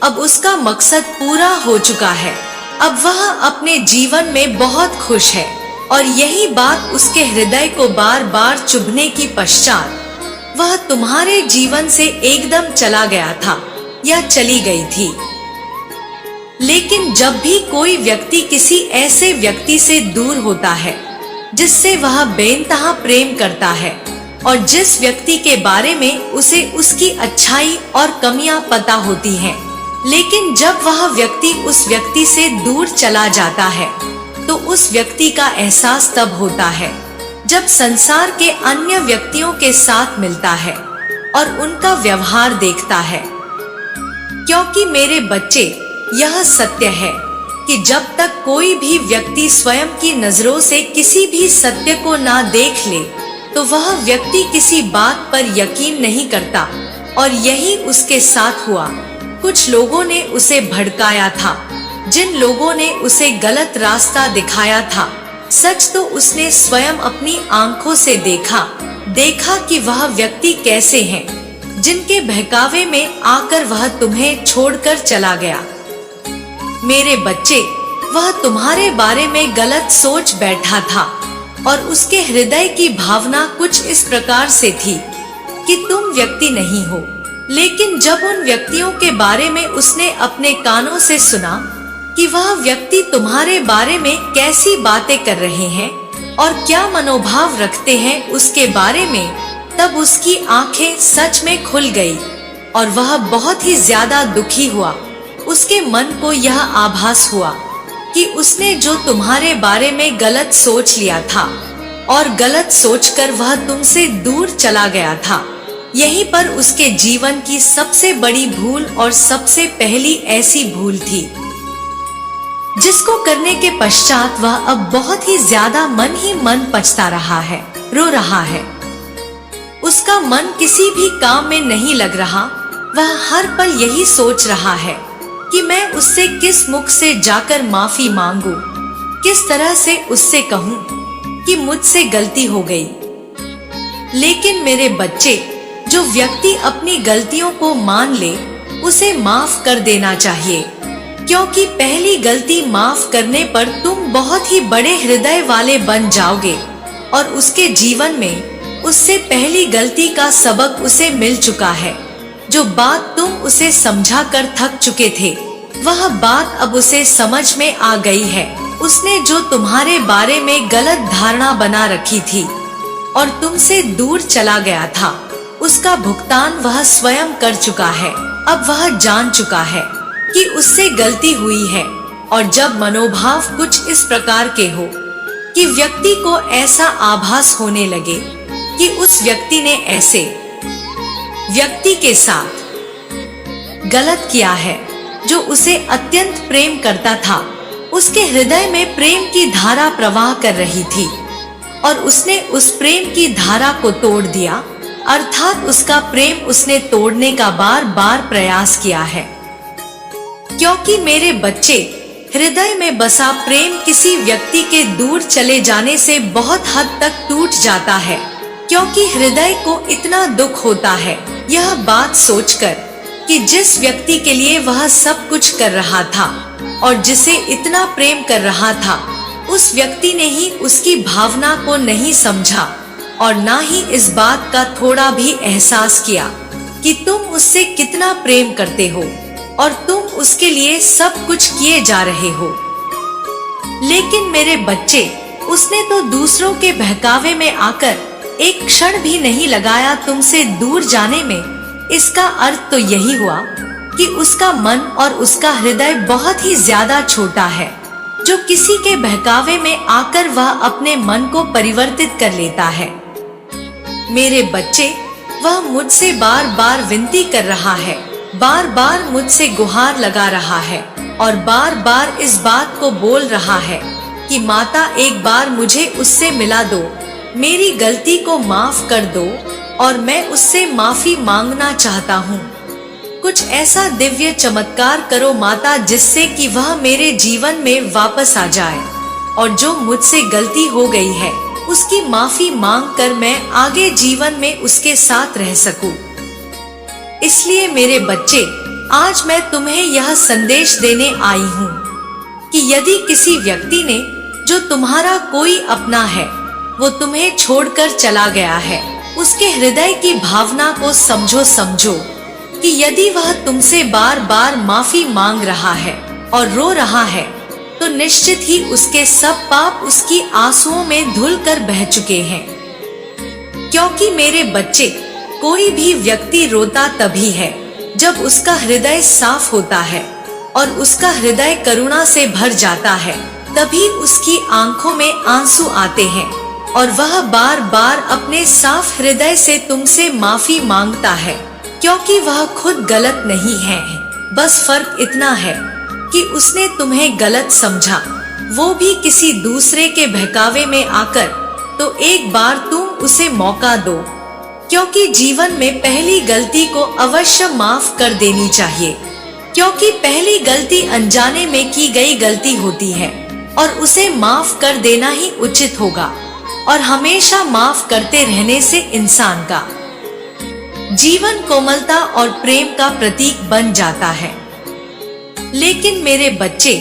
अब उसका मकसद पूरा हो चुका है। अब वह अपने जीवन में बहुत खुश है और यही बात उसके हृदय को बार बार चुभने की पश्चात वह तुम्हारे जीवन से एकदम चला गया था या चली गई थी। लेकिन जब भी कोई व्यक्ति किसी ऐसे व्यक्ति से दूर होता है जिससे वह बेइंतहा प्रेम करता है और जिस व्यक्ति के बारे में उसे उसकी अच्छाई और कमियां पता होती हैं, लेकिन जब वह व्यक्ति उस व्यक्ति से दूर चला जाता है, तो उस व्यक्ति का एहसास तब होता है जब संसार के अन्य व्यक्तियों के साथ मिलता है और उनका व्यवहार देखता है। क्योंकि मेरे बच्चे, यह सत्य है कि जब तक कोई भी व्यक्ति स्वयं की नजरों से किसी भी सत्य को ना देख ले, तो वह व्यक्ति किसी बात पर यकीन नहीं करता, और यही उसके साथ हुआ। कुछ लोगों ने उसे भड़काया था, जिन लोगों ने उसे गलत रास्ता दिखाया था। सच तो उसने स्वयं अपनी आंखों से देखा कि वह व्यक्ति कैसे हैं, जिनके बहकावे में आकर वह तुम्हें छोड़कर चला गया। मेरे बच्चे, वह तुम्हारे बारे में गलत सोच बैठा था, और उसके हृदय की भावना कुछ इस प्रकार से थी कि तुम व्यक्ति नहीं हो। लेकिन जब उन व्यक्तियों के बारे में उसने अपने कानों से सुना कि वह व्यक्ति तुम्हारे बारे में कैसी बातें कर रहे हैं और क्या मनोभाव रखते हैं उसके बारे में, तब उसकी आंखें सच में खुल गई और वह बहुत ही ज्यादा दुखी हुआ। उसके मन को यह आभास हुआ कि उसने जो तुम्हारे बारे में गलत सोच लिया था, और गलत सोचकर वह तुमसे दूर चला गया था। यहीं पर उसके जीवन की सबसे बड़ी भूल और सबसे पहली ऐसी भूल थी जिसको करने के पश्चात वह अब बहुत ही ज्यादा मन ही मन पछता रहा है, रो रहा है। उसका मन किसी भी काम में नहीं लग रहा। वह हर पल यही सोच रहा है कि मैं उससे किस मुख से जाकर माफी मांगूं, किस तरह से उससे कहूं कि मुझसे गलती हो गई। लेकिन मेरे बच्चे, जो व्यक्ति अपनी गलतियों को मान ले, उसे माफ कर देना चाहिए, क्योंकि पहली गलती माफ करने पर तुम बहुत ही बड़े हृदय वाले बन जाओगे, और उसके जीवन में उससे पहली गलती का सबक उसे मिल चुका है। जो बात तुम उसे समझा कर थक चुके थे, वह बात अब उसे समझ में आ गई है। उसने जो तुम्हारे बारे में गलत धारणा बना रखी थी और तुमसे दूर चला गया था, उसका भुगतान वह स्वयं कर चुका है। अब वह जान चुका है कि उससे गलती हुई है। और जब मनोभाव कुछ इस प्रकार के हो कि व्यक्ति को ऐसा आभास होने लगे कि उस व्यक्ति ने ऐसे व्यक्ति के साथ गलत किया है जो उसे अत्यंत प्रेम करता था, उसके हृदय में प्रेम की धारा प्रवाह कर रही थी, और उसने उस प्रेम की धारा को तोड़ दिया, अर्थात उसका प्रेम उसने तोड़ने का बार बार प्रयास किया है। क्योंकि मेरे बच्चे, हृदय में बसा प्रेम किसी व्यक्ति के दूर चले जाने से बहुत हद तक टूट जाता है, क्योंकि हृदय को इतना दुख होता है यह बात सोचकर कि जिस व्यक्ति के लिए वह सब कुछ कर रहा था और जिसे इतना प्रेम कर रहा था, उस व्यक्ति ने ही उसकी भावना को नहीं समझा और ना ही इस बात का थोड़ा भी एहसास किया कि तुम उससे कितना प्रेम करते हो और तुम उसके लिए सब कुछ किए जा रहे हो। लेकिन मेरे बच्चे, उसने तो दूसरों के बहकावे में आकर एक क्षण भी नहीं लगाया तुमसे दूर जाने में। इसका अर्थ तो यही हुआ कि उसका मन और उसका हृदय बहुत ही ज्यादा छोटा है, जो किसी के बहकावे में आकर वह अपने मन को परिवर्तित कर लेता है। मेरे बच्चे, वह मुझसे बार बार विनती कर रहा है, बार बार मुझसे गुहार लगा रहा है और बार बार इस बात को बोल रहा है कि माता, एक बार मुझे उससे मिला दो, मेरी गलती को माफ कर दो और मैं उससे माफी मांगना चाहता हूँ। कुछ ऐसा दिव्य चमत्कार करो माता, जिससे कि वह मेरे जीवन में वापस आ जाए और जो मुझसे गलती हो गई है उसकी माफी मांगकर मैं आगे जीवन में उसके साथ रह सकूं। इसलिए मेरे बच्चे, आज मैं तुम्हें यह संदेश देने आई हूँ कि यदि किसी व्यक्ति ने, जो तुम्हारा कोई अपना है, वो तुम्हें छोड़कर चला गया है, उसके हृदय की भावना को समझो कि यदि वह तुमसे बार बार माफी मांग रहा है और रो रहा है, तो निश्चित ही उसके सब पाप उसकी आंसुओं में धुल कर बह चुके हैं। क्योंकि मेरे बच्चे, कोई भी व्यक्ति रोता तभी है जब उसका हृदय साफ होता है और उसका हृदय करुणा से भर जाता है, तभी उसकी आंखों में आंसू आते हैं और वह बार बार अपने साफ हृदय से तुमसे माफी मांगता है, क्योंकि वह खुद गलत नहीं है। बस फर्क इतना है कि उसने तुम्हें गलत समझा, वो भी किसी दूसरे के बहकावे में आकर। तो एक बार तुम उसे मौका दो, क्योंकि जीवन में पहली गलती को अवश्य माफ कर देनी चाहिए, क्योंकि पहली गलती अनजाने में की गई गलती होती है और उसे माफ कर देना ही उचित होगा। और हमेशा माफ करते रहने से इंसान का जीवन कोमलता और प्रेम का प्रतीक बन जाता है। लेकिन मेरे बच्चे,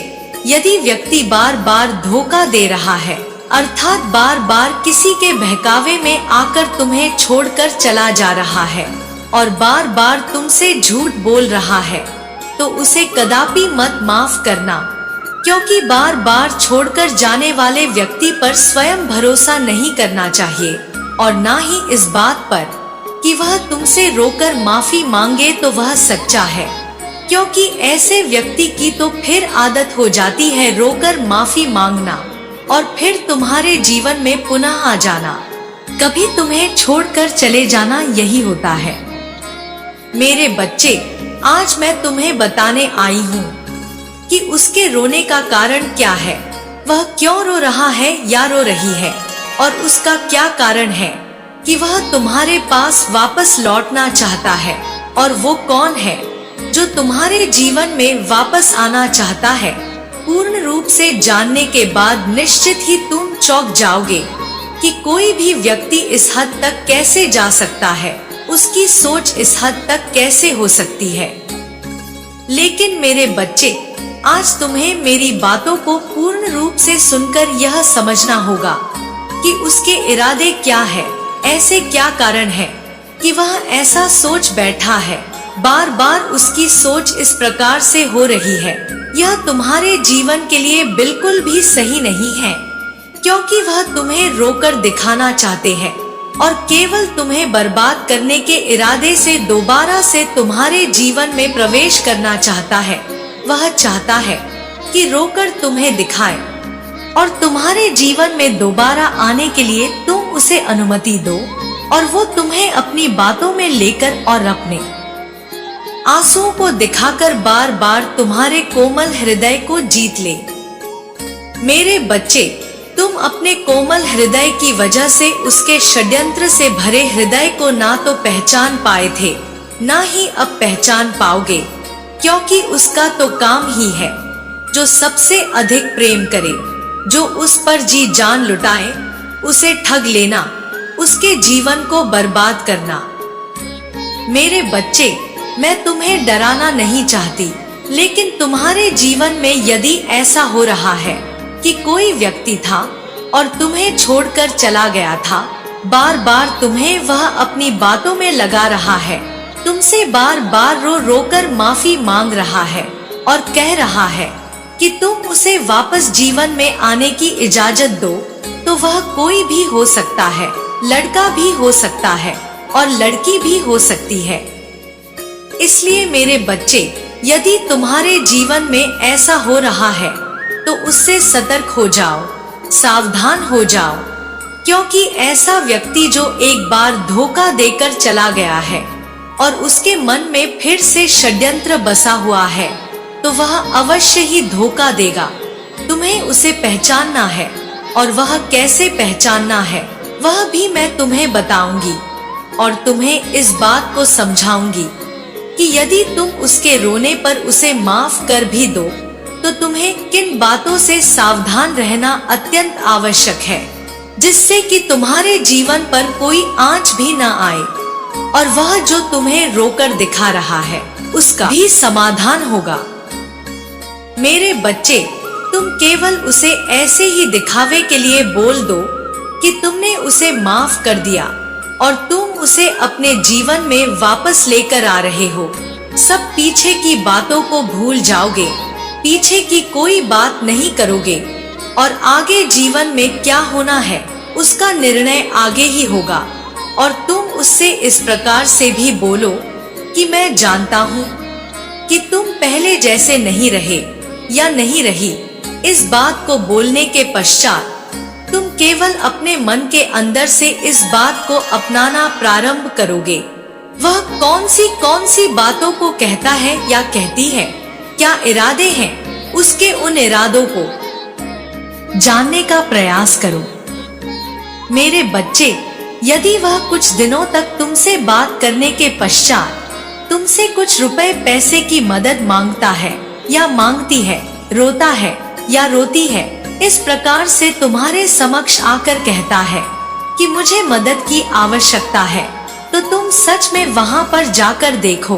यदि व्यक्ति बार बार धोखा दे रहा है, अर्थात बार बार किसी के बहकावे में आकर तुम्हें छोड़कर चला जा रहा है और बार बार तुमसे झूठ बोल रहा है, तो उसे कदापि मत माफ करना, क्योंकि बार बार छोड़कर जाने वाले व्यक्ति पर स्वयं भरोसा नहीं करना चाहिए और ना ही इस बात पर कि वह तुमसे रोकर माफी मांगे तो वह सच्चा है, क्योंकि ऐसे व्यक्ति की तो फिर आदत हो जाती है रोकर माफी मांगना और फिर तुम्हारे जीवन में पुनः आ जाना, कभी तुम्हें छोड़कर चले जाना, यही होता है। मेरे बच्चे, आज मैं तुम्हें बताने आई हूँ कि उसके रोने का कारण क्या है, वह क्यों रो रहा है या रो रही है, और उसका क्या कारण है कि वह तुम्हारे पास वापस लौटना चाहता है, और वो कौन है जो तुम्हारे जीवन में वापस आना चाहता है। पूर्ण रूप से जानने के बाद निश्चित ही तुम चौंक जाओगे कि कोई भी व्यक्ति इस हद तक कैसे जा सकता है, उसकी सोच इस हद तक कैसे हो सकती है। लेकिन मेरे बच्चे, आज तुम्हें मेरी बातों को पूर्ण रूप से सुनकर यह समझना होगा कि उसके इरादे क्या है, ऐसे क्या कारण है कि वह ऐसा सोच बैठा है। बार बार उसकी सोच इस प्रकार से हो रही है, यह तुम्हारे जीवन के लिए बिल्कुल भी सही नहीं है, क्योंकि वह तुम्हें रोकर दिखाना चाहते हैं और केवल तुम्हें बर्बाद करने के इरादे से दोबारा से तुम्हारे जीवन में प्रवेश करना चाहता है। वह चाहता है कि रोकर तुम्हें दिखाए और तुम्हारे जीवन में दोबारा आने के लिए तुम उसे अनुमति दो और वो तुम्हें अपनी बातों में लेकर और अपने आंसुओं को दिखाकर बार बार तुम्हारे कोमल हृदय को जीत ले। मेरे बच्चे, तुम अपने कोमल हृदय की वजह से उसके षड्यंत्र से भरे हृदय को ना तो पहचान पाए थे, ना ही अब पहचान पाओगे, क्योंकि उसका तो काम ही है जो सबसे अधिक प्रेम करे, जो उस पर जी जान लुटाए, उसे ठग लेना, उसके जीवन को बर्बाद करना। मेरे बच्चे, मैं तुम्हें डराना नहीं चाहती, लेकिन तुम्हारे जीवन में यदि ऐसा हो रहा है कि कोई व्यक्ति था और तुम्हें छोड़कर चला गया था, बार बार तुम्हें वह अपनी बातों में लगा रहा है, तुमसे बार बार रो रोकर माफी मांग रहा है और कह रहा है कि तुम उसे वापस जीवन में आने की इजाजत दो, तो वह कोई भी हो सकता है, लड़का भी हो सकता है और लड़की भी हो सकती है। इसलिए मेरे बच्चे, यदि तुम्हारे जीवन में ऐसा हो रहा है तो उससे सतर्क हो जाओ, सावधान हो जाओ, क्योंकि ऐसा व्यक्ति जो एक बार धोखा देकर चला गया है और उसके मन में फिर से षड्यंत्र बसा हुआ है, तो वह अवश्य ही धोखा देगा। तुम्हें उसे पहचानना है और वह कैसे पहचानना है वह भी मैं तुम्हें बताऊंगी और तुम्हें इस बात को समझाऊंगी कि यदि तुम उसके रोने पर उसे माफ कर भी दो, तो तुम्हें किन बातों से सावधान रहना अत्यंत आवश्यक है, जिससे कि तुम्हारे जीवन पर कोई आंच भी न आए और वह जो तुम्हें रोकर दिखा रहा है उसका भी समाधान होगा। मेरे बच्चे, तुम केवल उसे ऐसे ही दिखावे के लिए बोल दो कि तुमने उसे माफ कर दिया और तुम उसे अपने जीवन में वापस लेकर आ रहे हो। सब पीछे की बातों को भूल जाओगे, पीछे की कोई बात नहीं करोगे और आगे जीवन में क्या होना है उसका निर्णय आगे ही होगा। और तुम उससे इस प्रकार से भी बोलो कि मैं जानता हूँ कि तुम पहले जैसे नहीं रहे या नहीं रही। इस बात को बोलने के पश्चात तुम केवल अपने मन के अंदर से इस बात को अपनाना प्रारंभ करोगे। वह कौन सी बातों को कहता है या कहती है, क्या इरादे हैं, उसके उन इरादों को जानने का प्रयास करो। मेरे बच्चे, यदि वह कुछ दिनों तक तुमसे बात करने के पश्चात तुमसे कुछ रुपए पैसे की मदद मांगता है या मांगती है, रोता है या रोती है, इस प्रकार से तुम्हारे समक्ष आकर कहता है कि मुझे मदद की आवश्यकता है, तो तुम सच में वहाँ पर जाकर देखो,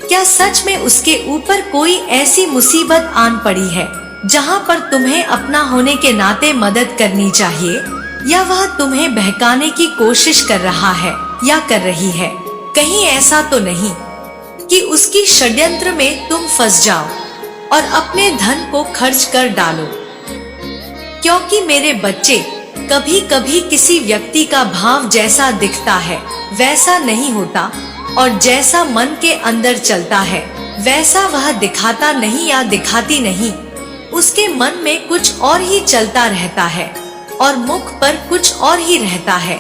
क्या सच में उसके ऊपर कोई ऐसी मुसीबत आन पड़ी है जहाँ पर तुम्हें अपना होने के नाते मदद करनी चाहिए, या वह तुम्हें बहकाने की कोशिश कर रहा है या कर रही है। कहीं ऐसा तो नहीं कि उसकी षड्यंत्र में तुम फंस जाओ और अपने धन को खर्च कर डालो। क्योंकि मेरे बच्चे, कभी कभी किसी व्यक्ति का भाव जैसा दिखता है वैसा नहीं होता, और जैसा मन के अंदर चलता है वैसा वह दिखाता नहीं या दिखाती नहीं। उसके मन में कुछ और ही चलता रहता है और मुख पर कुछ और ही रहता है,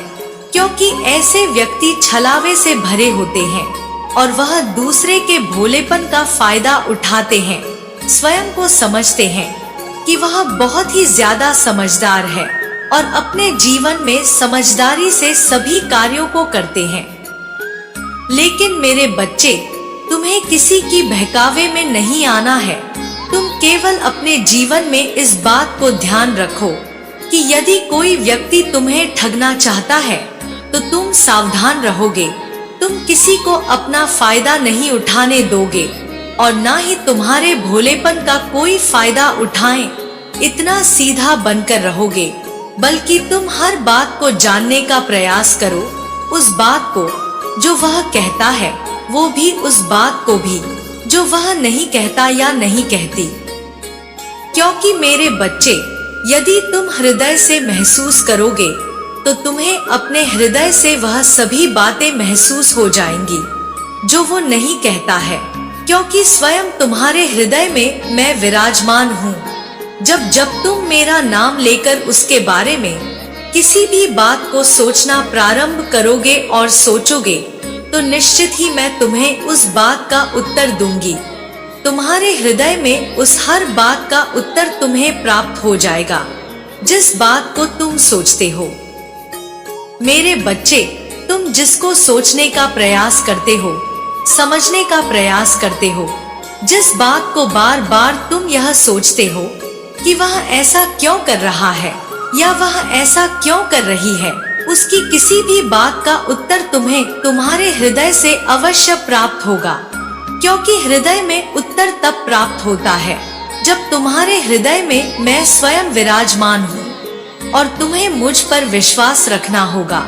क्योंकि ऐसे व्यक्ति छलावे से भरे होते हैं और वह दूसरे के भोलेपन का फायदा उठाते हैं। स्वयं को समझते हैं कि वह बहुत ही ज्यादा समझदार है और अपने जीवन में समझदारी से सभी कार्यों को करते हैं। लेकिन मेरे बच्चे, तुम्हें किसी की बहकावे में नहीं आना है। तुम केवल अपने जीवन में इस बात को ध्यान रखो कि यदि कोई व्यक्ति तुम्हें ठगना चाहता है तो तुम सावधान रहोगे। तुम किसी को अपना फायदा नहीं उठाने दोगे और ना ही तुम्हारे भोलेपन का कोई फायदा उठाएं, इतना सीधा बनकर रहोगे, बल्कि तुम हर बात को जानने का प्रयास करो, उस बात को जो वह कहता है, वो भी उस बात को भी जो वह नहीं कहता या नहीं कहती। क्योंकि मेरे बच्चे, यदि तुम हृदय से महसूस करोगे तो तुम्हें अपने हृदय से वह सभी बातें महसूस हो जाएंगी जो वो नहीं कहता है, क्योंकि स्वयं तुम्हारे हृदय में मैं विराजमान हूँ। जब तुम मेरा नाम लेकर उसके बारे में किसी भी बात को सोचना प्रारंभ करोगे और सोचोगे, तो निश्चित ही मैं तुम्हें उस बात का उत्तर दूंगी। तुम्हारे हृदय में उस हर बात का उत्तर तुम्हें प्राप्त हो जाएगा जिस बात को तुम सोचते हो। मेरे बच्चे, तुम जिसको सोचने का प्रयास करते हो, समझने का प्रयास करते हो, जिस बात को बार बार तुम यह सोचते हो कि वह ऐसा क्यों कर रहा है या वह ऐसा क्यों कर रही है, उसकी किसी भी बात का उत्तर तुम्हें तुम्हारे हृदय से अवश्य प्राप्त होगा। क्योंकि हृदय में उत्तर तब प्राप्त होता है जब तुम्हारे हृदय में मैं स्वयं विराजमान हूँ, और तुम्हें मुझ पर विश्वास रखना होगा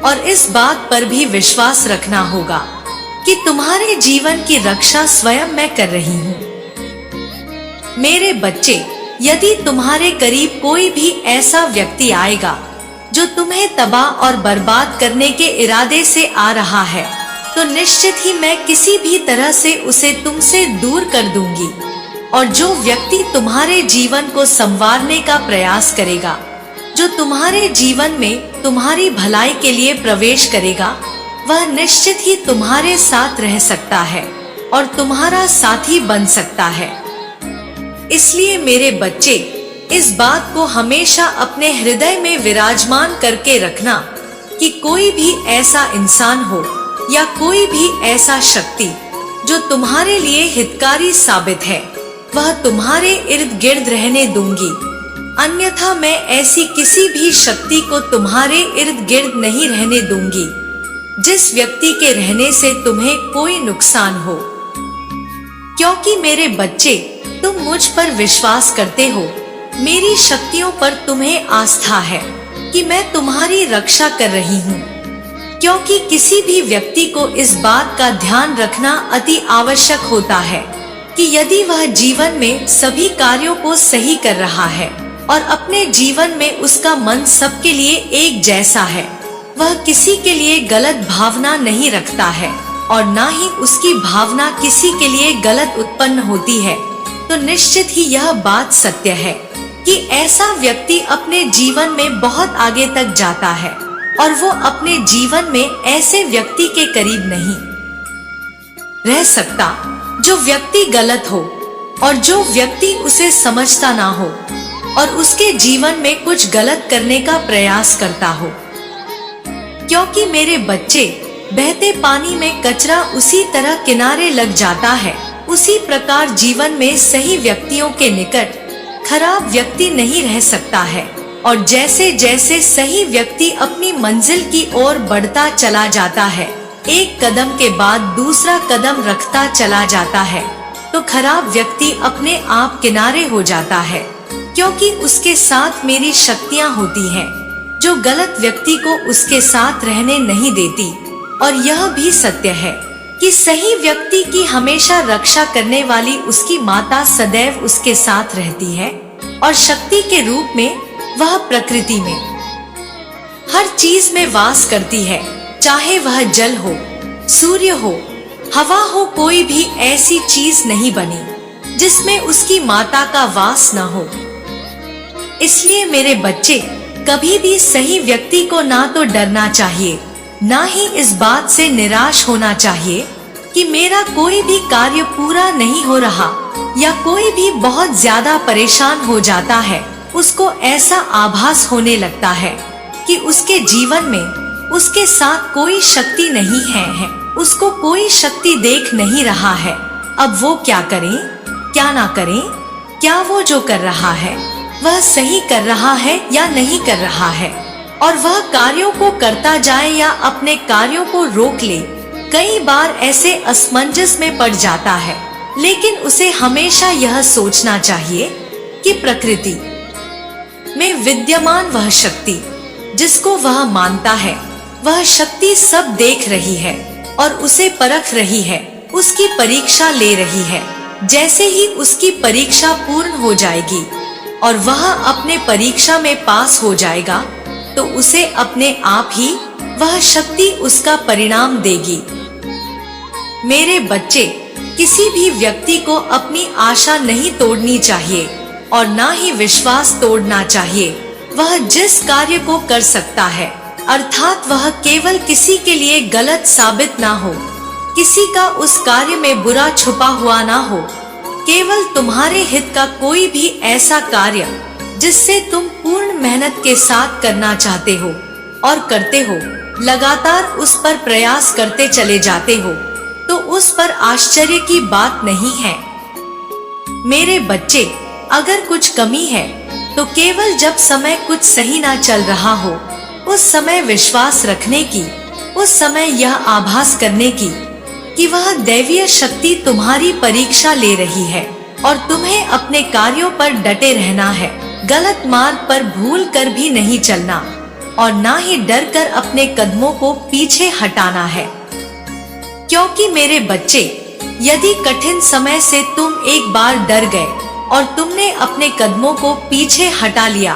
और इस बात पर भी विश्वास रखना होगा कि तुम्हारे जीवन की रक्षा स्वयं मैं कर रही हूँ। मेरे बच्चे, यदि तुम्हारे करीब कोई भी ऐसा व्यक्ति आएगा जो तुम्हें तबाह और बर्बाद करने के इरादे से आ रहा है, तो निश्चित ही मैं किसी भी तरह से उसे तुमसे दूर कर दूंगी। और जो व्यक्ति तुम्हारे जीवन को संवारने का प्रयास करेगा, जो तुम्हारे जीवन में तुम्हारी भलाई के लिए प्रवेश करेगा, वह निश्चित ही तुम्हारे साथ रह सकता है और तुम्हारा साथी बन सकता है। इसलिए मेरे बच्चे, इस बात को हमेशा अपने हृदय में विराजमान करके रखना कि कोई भी ऐसा इंसान हो या कोई भी ऐसा शक्ति जो तुम्हारे लिए हितकारी साबित है, वह तुम्हारे इर्द गिर्द रहने दूंगी। अन्यथा मैं ऐसी किसी भी शक्ति को तुम्हारे इर्द गिर्द नहीं रहने दूंगी जिस व्यक्ति के रहने से तुम्हें कोई नुकसान हो। क्योंकि मेरे बच्चे, तुम मुझ पर विश्वास करते हो, मेरी शक्तियों पर तुम्हें आस्था है कि मैं तुम्हारी रक्षा कर रही हूँ। क्योंकि किसी भी व्यक्ति को इस बात का ध्यान रखना अति आवश्यक होता है कि यदि वह जीवन में सभी कार्यों को सही कर रहा है और अपने जीवन में उसका मन सबके लिए एक जैसा है, वह किसी के लिए गलत भावना नहीं रखता है और ना ही उसकी भावना किसी के लिए गलत उत्पन्न होती है, तो निश्चित ही यह बात सत्य है कि ऐसा व्यक्ति अपने जीवन में बहुत आगे तक जाता है और वो अपने जीवन में ऐसे व्यक्ति के करीब नहीं रह सकता जो व्यक्ति गलत हो और जो व्यक्ति उसे समझता ना हो और उसके जीवन में कुछ गलत करने का प्रयास करता हो। क्योंकि मेरे बच्चे, बहते पानी में कचरा उसी तरह किनारे लग जाता है, उसी प्रकार जीवन में सही व्यक्तियों के निकट खराब व्यक्ति नहीं रह सकता है। और जैसे जैसे सही व्यक्ति अपनी मंजिल की ओर बढ़ता चला जाता है, एक कदम के बाद दूसरा कदम रखता चला जाता है, तो खराब व्यक्ति अपने आप किनारे हो जाता है, क्योंकि उसके साथ मेरी शक्तियाँ होती हैं जो गलत व्यक्ति को उसके साथ रहने नहीं देती। और यह भी सत्य है कि सही व्यक्ति की हमेशा रक्षा करने वाली उसकी माता सदैव उसके साथ रहती है, और शक्ति के रूप में वह प्रकृति में हर चीज में वास करती है, चाहे वह जल हो, सूर्य हो, हवा हो, कोई भी ऐसी चीज नहीं बनी जिसमें उसकी माता का वास न हो। इसलिए मेरे बच्चे, कभी भी सही व्यक्ति को ना तो डरना चाहिए, ना ही इस बात से निराश होना चाहिए कि मेरा कोई भी कार्य पूरा नहीं हो रहा, या कोई भी बहुत ज्यादा परेशान हो जाता है। उसको ऐसा आभास होने लगता है कि उसके जीवन में उसके साथ कोई शक्ति नहीं है, उसको कोई शक्ति देख नहीं रहा है। अब वो क्या करें, क्या ना करें, क्या वो जो कर रहा है वह सही कर रहा है या नहीं कर रहा है, और वह कार्यों को करता जाए या अपने कार्यों को रोक ले। कई बार ऐसे असमंजस में पड़ जाता है, लेकिन उसे हमेशा यह सोचना चाहिए कि प्रकृति में विद्यमान वह शक्ति जिसको वह मानता है, वह शक्ति सब देख रही है और उसे परख रही है, उसकी परीक्षा ले रही है। जैसे ही उसकी परीक्षा पूर्ण हो जाएगी और वह अपने परीक्षा में पास हो जाएगा, तो उसे अपने आप ही वह शक्ति उसका परिणाम देगी। मेरे बच्चे, किसी भी व्यक्ति को अपनी आशा नहीं तोड़नी चाहिए और ना ही विश्वास तोड़ना चाहिए। वह जिस कार्य को कर सकता है, अर्थात वह केवल किसी के लिए गलत साबित ना हो, किसी का उस कार्य में बुरा छुपा हुआ ना हो, केवल तुम्हारे हित का कोई भी ऐसा कार्य जिससे तुम पूर्ण मेहनत के साथ करना चाहते हो और करते हो, लगातार उस पर प्रयास करते चले जाते हो, तो उस पर आश्चर्य की बात नहीं है। मेरे बच्चे, अगर कुछ कमी है तो केवल जब समय कुछ सही ना चल रहा हो, उस समय विश्वास रखने की, उस समय यह आभास करने की कि वह दैवीय शक्ति तुम्हारी परीक्षा ले रही है और तुम्हें अपने कार्यों पर डटे रहना है। गलत मार्ग पर भूल कर भी नहीं चलना और ना ही डर कर अपने कदमों को पीछे हटाना है। क्योंकि मेरे बच्चे, यदि कठिन समय से तुम एक बार डर गए और तुमने अपने कदमों को पीछे हटा लिया,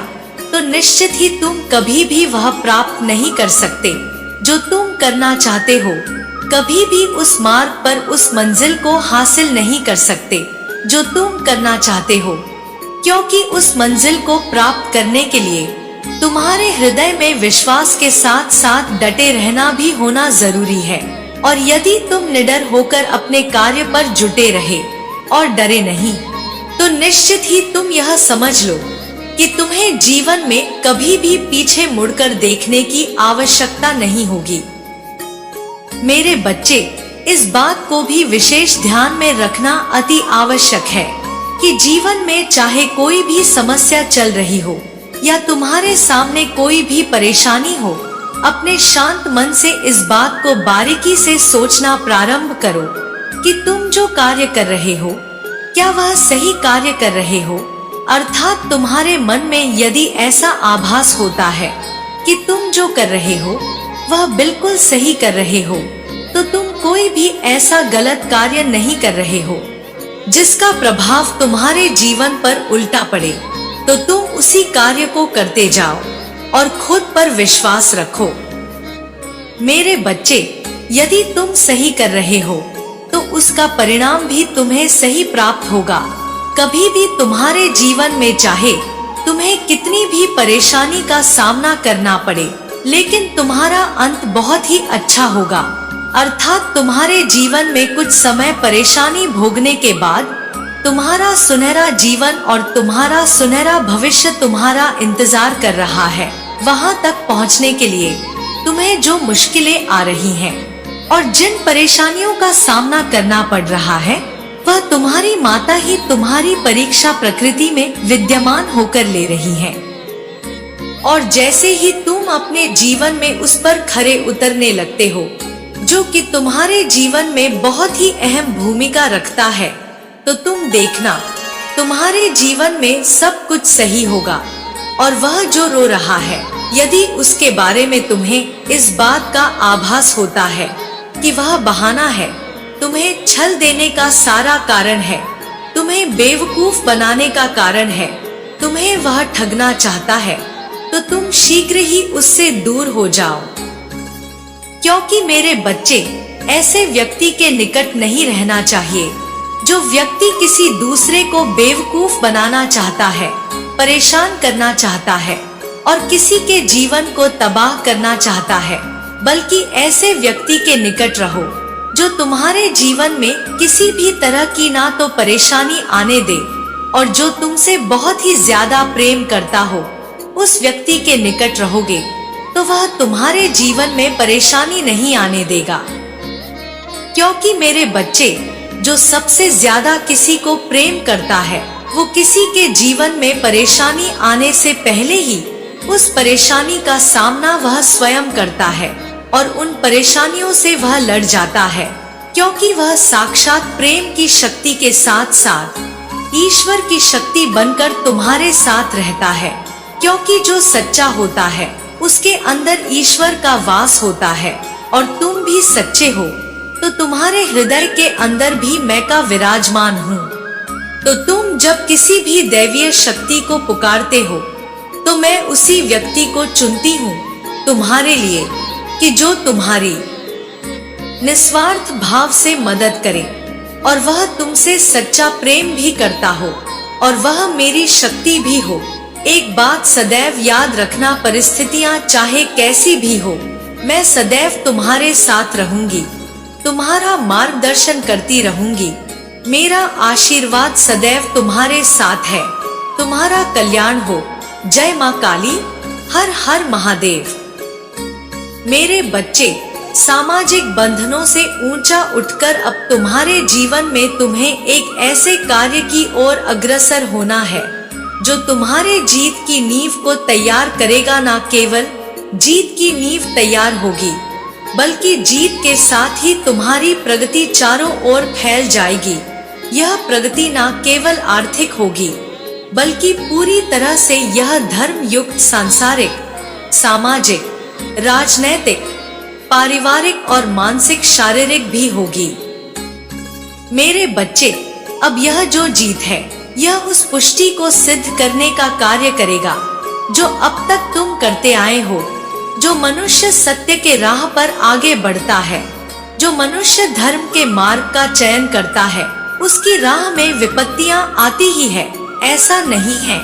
तो निश्चित ही तुम कभी भी वह प्राप्त नहीं कर सकते जो तुम करना चाहते हो। कभी भी उस मार्ग पर उस मंजिल को हासिल नहीं कर सकते जो तुम करना चाहते हो, क्योंकि उस मंजिल को प्राप्त करने के लिए तुम्हारे हृदय में विश्वास के साथ साथ डटे रहना भी होना जरूरी है। और यदि तुम निडर होकर अपने कार्य पर जुटे रहे और डरे नहीं, तो निश्चित ही तुम यह समझ लो कि तुम्हें जीवन में कभी भी पीछे मुड़कर देखने की आवश्यकता नहीं होगी। मेरे बच्चे, इस बात को भी विशेष ध्यान में रखना अति आवश्यक है कि जीवन में चाहे कोई भी समस्या चल रही हो या तुम्हारे सामने कोई भी परेशानी हो, अपने शांत मन से इस बात को बारीकी से सोचना प्रारंभ करो कि तुम जो कार्य कर रहे हो, क्या वह सही कार्य कर रहे हो। अर्थात तुम्हारे मन में यदि ऐसा आभास होता है कि तुम जो कर रहे हो वह बिल्कुल सही कर रहे हो, तो तुम कोई भी ऐसा गलत कार्य नहीं कर रहे हो जिसका प्रभाव तुम्हारे जीवन पर उल्टा पड़े, तो तुम उसी कार्य को करते जाओ और खुद पर विश्वास रखो। मेरे बच्चे, यदि तुम सही कर रहे हो तो उसका परिणाम भी तुम्हें सही प्राप्त होगा। कभी भी तुम्हारे जीवन में चाहे तुम्हें कितनी भी परेशानी का सामना करना पड़े, लेकिन तुम्हारा अंत बहुत ही अच्छा होगा। अर्थात तुम्हारे जीवन में कुछ समय परेशानी भोगने के बाद तुम्हारा सुनहरा जीवन और तुम्हारा सुनहरा भविष्य तुम्हारा इंतजार कर रहा है। वहां तक पहुंचने के लिए तुम्हें जो मुश्किलें आ रही हैं और जिन परेशानियों का सामना करना पड़ रहा है, वह तुम्हारी माता ही तुम्हारी परीक्षा प्रकृति में विद्यमान होकर ले रही है। और जैसे ही तुम अपने जीवन में उस पर खरे उतरने लगते हो, जो कि तुम्हारे जीवन में बहुत ही अहम भूमिका रखता है, तो तुम देखना तुम्हारे जीवन में सब कुछ सही होगा। और वह जो रो रहा है, यदि उसके बारे में तुम्हें इस बात का आभास होता है कि वह बहाना है, तुम्हें छल देने का सारा कारण है, तुम्हें बेवकूफ बनाने का कारण है, तुम्हें वह ठगना चाहता है, तो तुम शीघ्र ही उससे दूर हो जाओ। क्योंकि मेरे बच्चे, ऐसे व्यक्ति के निकट नहीं रहना चाहिए जो व्यक्ति किसी दूसरे को बेवकूफ बनाना चाहता है, परेशान करना चाहता है और किसी के जीवन को तबाह करना चाहता है। बल्कि ऐसे व्यक्ति के निकट रहो जो तुम्हारे जीवन में किसी भी तरह की ना तो परेशानी आने दे, और जो तुमसे बहुत ही ज्यादा प्रेम करता हो। उस व्यक्ति के निकट रहोगे तो वह तुम्हारे जीवन में परेशानी नहीं आने देगा। क्योंकि मेरे बच्चे, जो सबसे ज्यादा किसी को प्रेम करता है, वो किसी के जीवन में परेशानी आने से पहले ही उस परेशानी का सामना वह स्वयं करता है और उन परेशानियों से वह लड़ जाता है। क्योंकि वह साक्षात प्रेम की शक्ति के साथ साथ ईश्वर की शक्ति बनकर तुम्हारे साथ रहता है। क्योंकि जो सच्चा होता है उसके अंदर ईश्वर का वास होता है, और तुम भी सच्चे हो तो तुम्हारे हृदय के अंदर भी मैं का विराजमान हूँ। तो तुम जब किसी भी दैवीय शक्ति को पुकारते हो, तो मैं उसी व्यक्ति को चुनती हूँ तुम्हारे लिए, कि जो तुम्हारी निस्वार्थ भाव से मदद करे, और वह तुमसे सच्चा प्रेम भी करता हो, और वह मेरी शक्ति भी हो। एक बात सदैव याद रखना, परिस्थितियां चाहे कैसी भी हो, मैं सदैव तुम्हारे साथ रहूंगी, तुम्हारा मार्गदर्शन करती रहूंगी। मेरा आशीर्वाद सदैव तुम्हारे साथ है। तुम्हारा कल्याण हो। जय माँ काली। हर हर महादेव। मेरे बच्चे, सामाजिक बंधनों से ऊंचा उठकर अब तुम्हारे जीवन में तुम्हें एक ऐसे कार्य की ओर अग्रसर होना है जो तुम्हारे जीत की नींव को तैयार करेगा। न केवल जीत की नींव तैयार होगी, बल्कि जीत के साथ ही तुम्हारी प्रगति चारों ओर फैल जाएगी। यह प्रगति न केवल आर्थिक होगी, बल्कि पूरी तरह से यह धर्म युक्त, सांसारिक, सामाजिक, राजनैतिक, पारिवारिक और मानसिक, शारीरिक भी होगी। मेरे बच्चे, अब यह जो जीत है, यह उस पुष्टि को सिद्ध करने का कार्य करेगा जो अब तक तुम करते आए हो। जो मनुष्य सत्य के राह पर आगे बढ़ता है, जो मनुष्य धर्म के मार्ग का चयन करता है, उसकी राह में विपत्तियां आती ही है। ऐसा नहीं है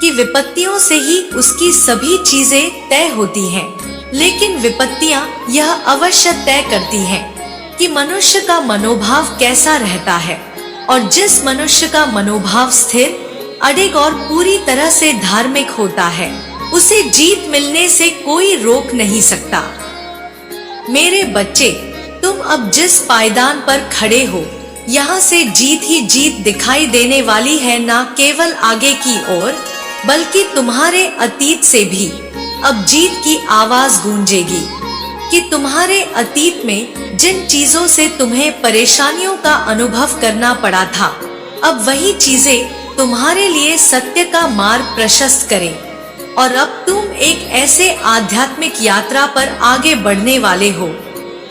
कि विपत्तियों से ही उसकी सभी चीजें तय होती हैं, लेकिन विपत्तियां यह अवश्य तय करती हैं कि मनुष्य का मनोभाव कैसा रहता है। और जिस मनुष्य का मनोभाव स्थिर, अडिग और पूरी तरह से धार्मिक होता है, उसे जीत मिलने से कोई रोक नहीं सकता। मेरे बच्चे, तुम अब जिस पायदान पर खड़े हो, यहाँ से जीत ही जीत दिखाई देने वाली है। न केवल आगे की ओर, बल्कि तुम्हारे अतीत से भी अब जीत की आवाज गूंजेगी कि तुम्हारे अतीत में जिन चीजों से तुम्हें परेशानियों का अनुभव करना पड़ा था, अब वही चीजें तुम्हारे लिए सत्य का मार्ग प्रशस्त करें। और अब तुम एक ऐसे आध्यात्मिक यात्रा पर आगे बढ़ने वाले हो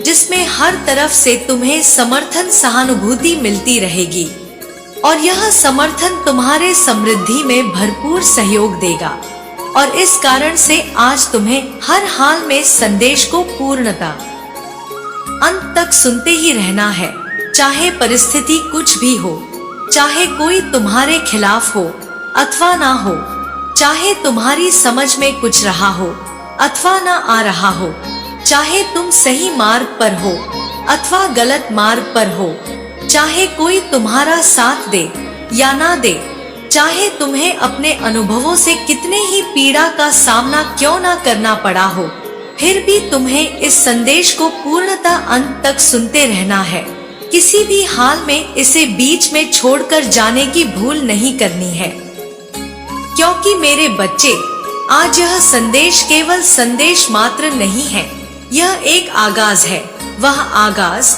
जिसमें हर तरफ से तुम्हें समर्थन, सहानुभूति मिलती रहेगी, और यह समर्थन तुम्हारे समृद्धि में भरपूर सहयोग देगा। और इस कारण से आज तुम्हें हर हाल में संदेश को पूर्णता अंत तक सुनते ही रहना है। चाहे परिस्थिति कुछ भी हो, चाहे कोई तुम्हारे खिलाफ हो अथवा ना हो, चाहे तुम्हारी समझ में कुछ रहा हो अथवा ना आ रहा हो, चाहे तुम सही मार्ग पर हो अथवा गलत मार्ग पर हो, चाहे कोई तुम्हारा साथ दे या ना दे, चाहे तुम्हें अपने अनुभवों से कितने ही पीड़ा का सामना क्यों ना करना पड़ा हो, फिर भी तुम्हें इस संदेश को पूर्णतः अंत तक सुनते रहना है। किसी भी हाल में इसे बीच में छोड़कर जाने की भूल नहीं करनी है, क्योंकि मेरे बच्चे, आज यह संदेश केवल संदेश मात्र नहीं है, यह एक आगाज है। वह आगाज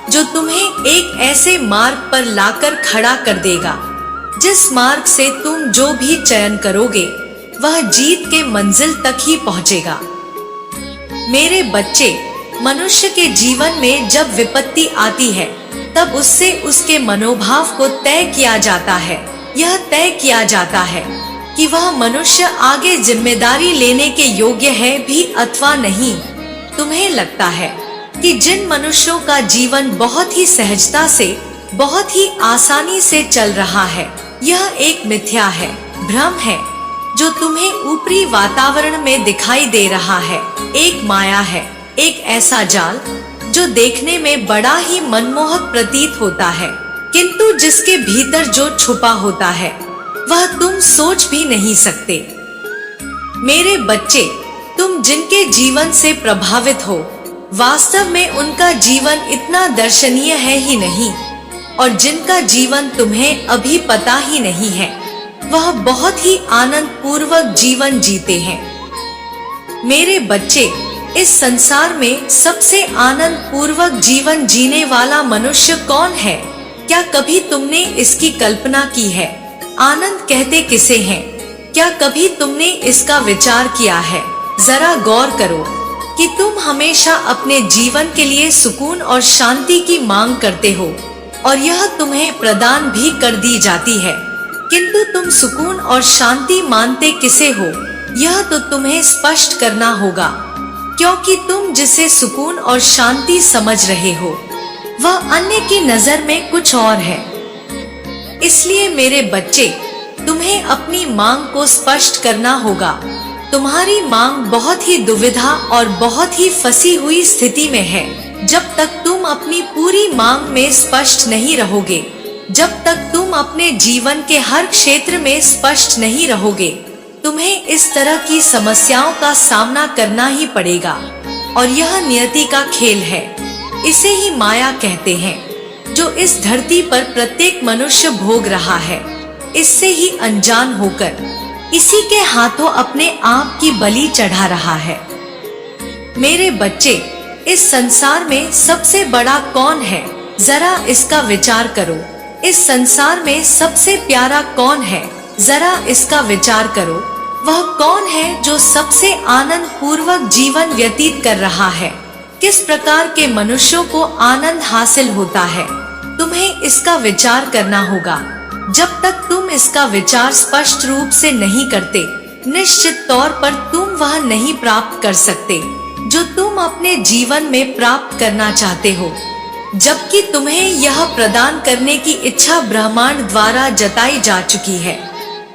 जो तुम्हें एक ऐसे मार्ग पर लाकर खड़ा कर देगा जिस मार्ग से तुम जो भी चयन करोगे वह जीत के मंजिल तक ही पहुंचेगा। मेरे बच्चे, मनुष्य के जीवन में जब विपत्ति आती है तब उससे उसके मनोभाव को तय किया जाता है। यह तय किया जाता है कि वह मनुष्य आगे जिम्मेदारी लेने के योग्य है भी अथवा नहीं। तुम्हें लगता है कि जिन मनुष्यों का जीवन बहुत ही सहजता से, बहुत ही आसानी से चल रहा है, यह एक मिथ्या है, भ्रम है जो तुम्हें ऊपरी वातावरण में दिखाई दे रहा है। एक माया है, एक ऐसा जाल जो देखने में बड़ा ही मनमोहक प्रतीत होता है, किंतु जिसके भीतर जो छुपा होता है वह तुम सोच भी नहीं सकते। मेरे बच्चे, तुम जिनके जीवन से प्रभावित हो, वास्तव में उनका जीवन इतना दर्शनीय है ही नहीं, और जिनका जीवन तुम्हें अभी पता ही नहीं है, वह बहुत ही आनंद पूर्वक जीवन जीते हैं। मेरे बच्चे, इस संसार में सबसे आनंद पूर्वक जीवन जीने वाला मनुष्य कौन है? क्या कभी तुमने इसकी कल्पना की है? आनंद कहते किसे हैं? क्या कभी तुमने इसका विचार किया है? जरा गौर करो कि तुम हमेशा अपने जीवन के लिए सुकून और शांति की मांग करते हो और यह तुम्हें प्रदान भी कर दी जाती है, किंतु तुम सुकून और शांति मानते किसे हो, यह तो तुम्हें स्पष्ट करना होगा, क्योंकि तुम जिसे सुकून और शांति समझ रहे हो वह अन्य की नजर में कुछ और है। इसलिए मेरे बच्चे, तुम्हें अपनी मांग को स्पष्ट करना होगा। तुम्हारी मांग बहुत ही दुविधा और बहुत ही फंसी हुई स्थिति में है। जब तक तुम अपनी पूरी मांग में स्पष्ट नहीं रहोगे, जब तक तुम अपने जीवन के हर क्षेत्र में स्पष्ट नहीं रहोगे, तुम्हें इस तरह की समस्याओं का सामना करना ही पड़ेगा। और यह नियति का खेल है, इसे ही माया कहते हैं, जो इस धरती पर प्रत्येक मनुष्य भोग रहा है। इससे ही अनजान होकर इसी के हाथों अपने आप की बलि चढ़ा रहा है। मेरे बच्चे, इस संसार में सबसे बड़ा कौन है? जरा इसका विचार करो। इस संसार में सबसे प्यारा कौन है? जरा इसका विचार करो। वह कौन है जो सबसे आनंद पूर्वक जीवन व्यतीत कर रहा है? किस प्रकार के मनुष्यों को आनंद हासिल होता है? तुम्हें इसका विचार करना होगा। जब तक तुम इसका विचार स्पष्ट रूप से नहीं करते, निश्चित तौर पर तुम वह नहीं प्राप्त कर सकते जो तुम अपने जीवन में प्राप्त करना चाहते हो, जबकि तुम्हें यह प्रदान करने की इच्छा ब्रह्मांड द्वारा जताई जा चुकी है,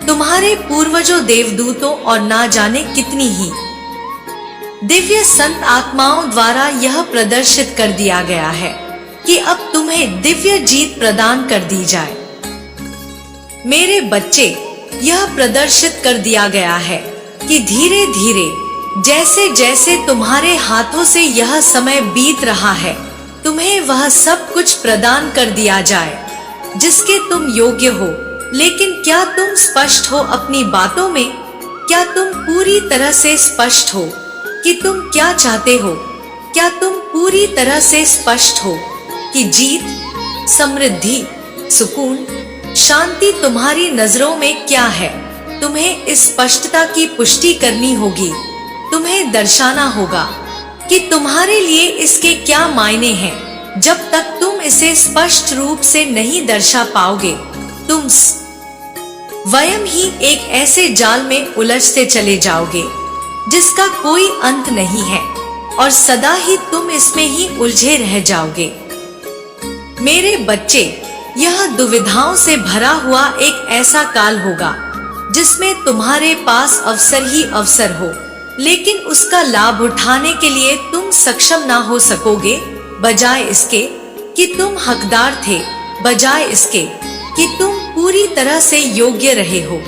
तुम्हारे पूर्वजों, देवदूतों और ना जाने कितनी ही दिव्य संत आत्माओं द्वारा यह प्रदर्शित कर दिया गया है कि अब तुम्हें दिव्य जीत प्रदान कर दी जाए। मेरे बच्चे, यह प्रदर्शित कर दिया गया है कि धीरे धीरे जैसे जैसे तुम्हारे हाथों से यह समय बीत रहा है, तुम्हें वह सब कुछ प्रदान कर दिया जाए जिसके तुम योग्य हो। लेकिन क्या तुम स्पष्ट हो अपनी बातों में? क्या तुम पूरी तरह से स्पष्ट हो कि तुम क्या चाहते हो? क्या तुम पूरी तरह से स्पष्ट हो कि जीत, समृद्धि, सुकून, शांति तुम्हारी नजरों में क्या है? तुम्हें इस स्पष्टता की पुष्टि करनी होगी। तुम्हें दर्शाना होगा कि तुम्हारे लिए इसके क्या मायने हैं। जब तक तुम इसे स्पष्ट रूप से नहीं दर्शा पाओगे, तुम स्वयं ही एक ऐसे जाल में उलझते चले जाओगे जिसका कोई अंत नहीं है और सदा ही तुम इसमें ही उलझे रह जाओगे। मेरे बच्चे, यह दुविधाओं से भरा हुआ एक ऐसा काल होगा जिसमें तुम्हारे पास अवसर ही अवसर हो, लेकिन उसका लाभ उठाने के लिए तुम सक्षम ना हो सकोगे। बजाय इसके कि तुम हकदार थे, बजाय इसके कि तुम पूरी तरह से योग्य रहे हो।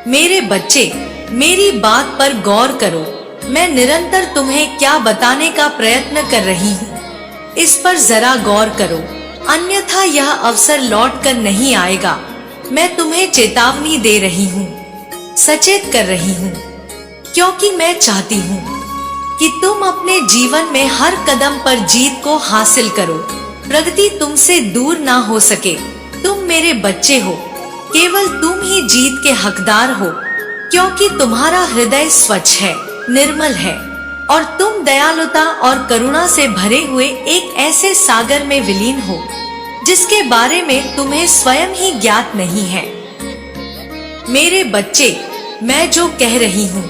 मेरे बच्चे, मेरी बात पर गौर करो। मैं निरंतर तुम्हें क्या बताने का प्रयत्न कर रही हूँ, इस पर जरा गौर करो, अन्यथा यह अवसर लौट कर नहीं आएगा। मैं तुम्हें चेतावनी दे रही हूँ, सचेत कर रही हूँ, क्योंकि मैं चाहती हूँ कि तुम अपने जीवन में हर कदम पर जीत को हासिल करो। प्रगति तुमसे दूर ना हो सके। तुम मेरे बच्चे हो, केवल तुम ही जीत के हकदार हो, क्योंकि तुम्हारा हृदय स्वच्छ है, निर्मल है और तुम दयालुता और करुणा से भरे हुए एक ऐसे सागर में विलीन हो जिसके बारे में तुम्हें स्वयं ही ज्ञात नहीं है। मेरे बच्चे, मैं जो कह रही हूँ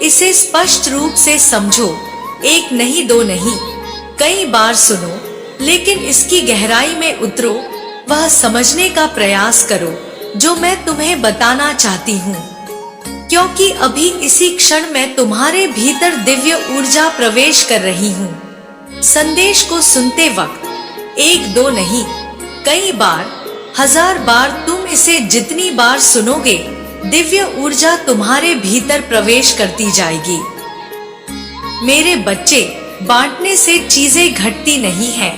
इसे स्पष्ट रूप से समझो। एक नहीं, दो नहीं, कई बार सुनो, लेकिन इसकी गहराई में उतरो, वह समझने का प्रयास करो जो मैं तुम्हें बताना चाहती हूँ, क्योंकि अभी इसी क्षण मैं तुम्हारे भीतर दिव्य ऊर्जा प्रवेश कर रही हूँ। संदेश को सुनते वक्त एक दो नहीं, कई बार, हजार बार तुम इसे जितनी बार सुनोगे, दिव्य ऊर्जा तुम्हारे भीतर प्रवेश करती जाएगी। मेरे बच्चे, बांटने से चीजें घटती नहीं हैं,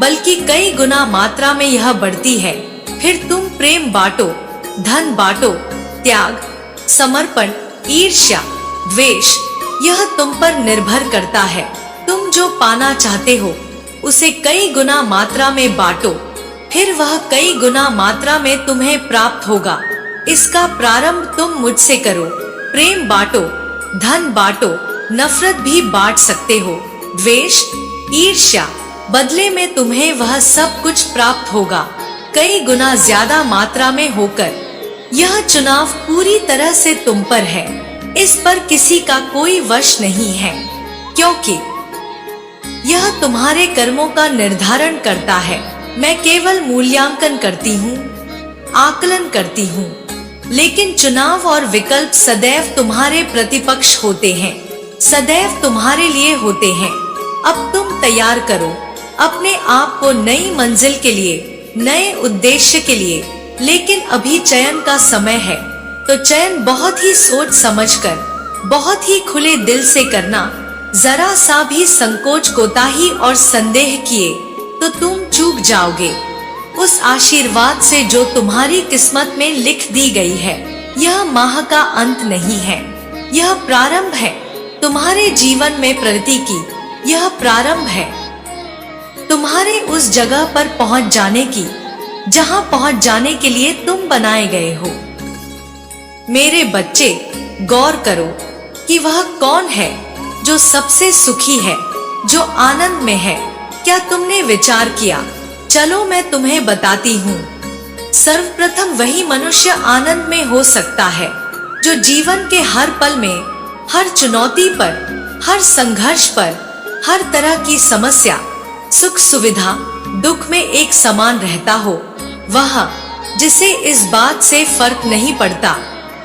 बल्कि कई गुना मात्रा में यह बढ़ती है। फिर तुम प्रेम बांटो, धन बांटो, त्याग, समर्पण, ईर्ष्या, द्वेष, यह तुम पर निर्भर करता है। तुम जो पाना चाहते हो उसे कई गुना मात्रा में बांटो, फिर वह कई गुना मात्रा में तुम्हें प्राप्त होगा। इसका प्रारंभ तुम मुझसे करो। प्रेम बांटो, धन बांटो, नफरत भी बांट सकते हो, द्वेष, ईर्ष्या, बदले में तुम्हें वह सब कुछ प्राप्त होगा, कई गुना ज्यादा मात्रा में होकर। यह चुनाव पूरी तरह से तुम पर है, इस पर किसी का कोई वश नहीं है, क्योंकि यह तुम्हारे कर्मों का निर्धारण करता है। मैं केवल मूल्यांकन करती हूँ, आकलन करती हूँ, लेकिन चुनाव और विकल्प सदैव तुम्हारे प्रतिपक्ष होते हैं, सदैव तुम्हारे लिए होते हैं। अब तुम तैयार करो अपने आप को नई मंजिल के लिए, नए उद्देश्य के लिए। लेकिन अभी चयन का समय है, तो चयन बहुत ही सोच समझकर, बहुत ही खुले दिल से करना। जरा सा भी संकोच, कोताही और संदेह किए तो तुम चूक जाओगे उस आशीर्वाद से जो तुम्हारी किस्मत में लिख दी गई है। यह माह का अंत नहीं है, यह प्रारंभ है तुम्हारे जीवन में प्रगति की। यह प्रारंभ है तुम्हारे उस जगह पर पहुंच जाने की जहां पहुंच जाने के लिए तुम बनाए गए हो। मेरे बच्चे, गौर करो कि वह कौन है जो सबसे सुखी है, जो आनंद में है। क्या तुमने विचार किया? चलो मैं तुम्हें बताती हूँ। सर्वप्रथम वही मनुष्य आनंद में हो सकता है जो जीवन के हर पल में, हर चुनौती पर, हर संघर्ष पर, हर तरह की समस्या, सुख सुविधा, दुख में एक समान रहता हो। वह जिसे इस बात से फर्क नहीं पड़ता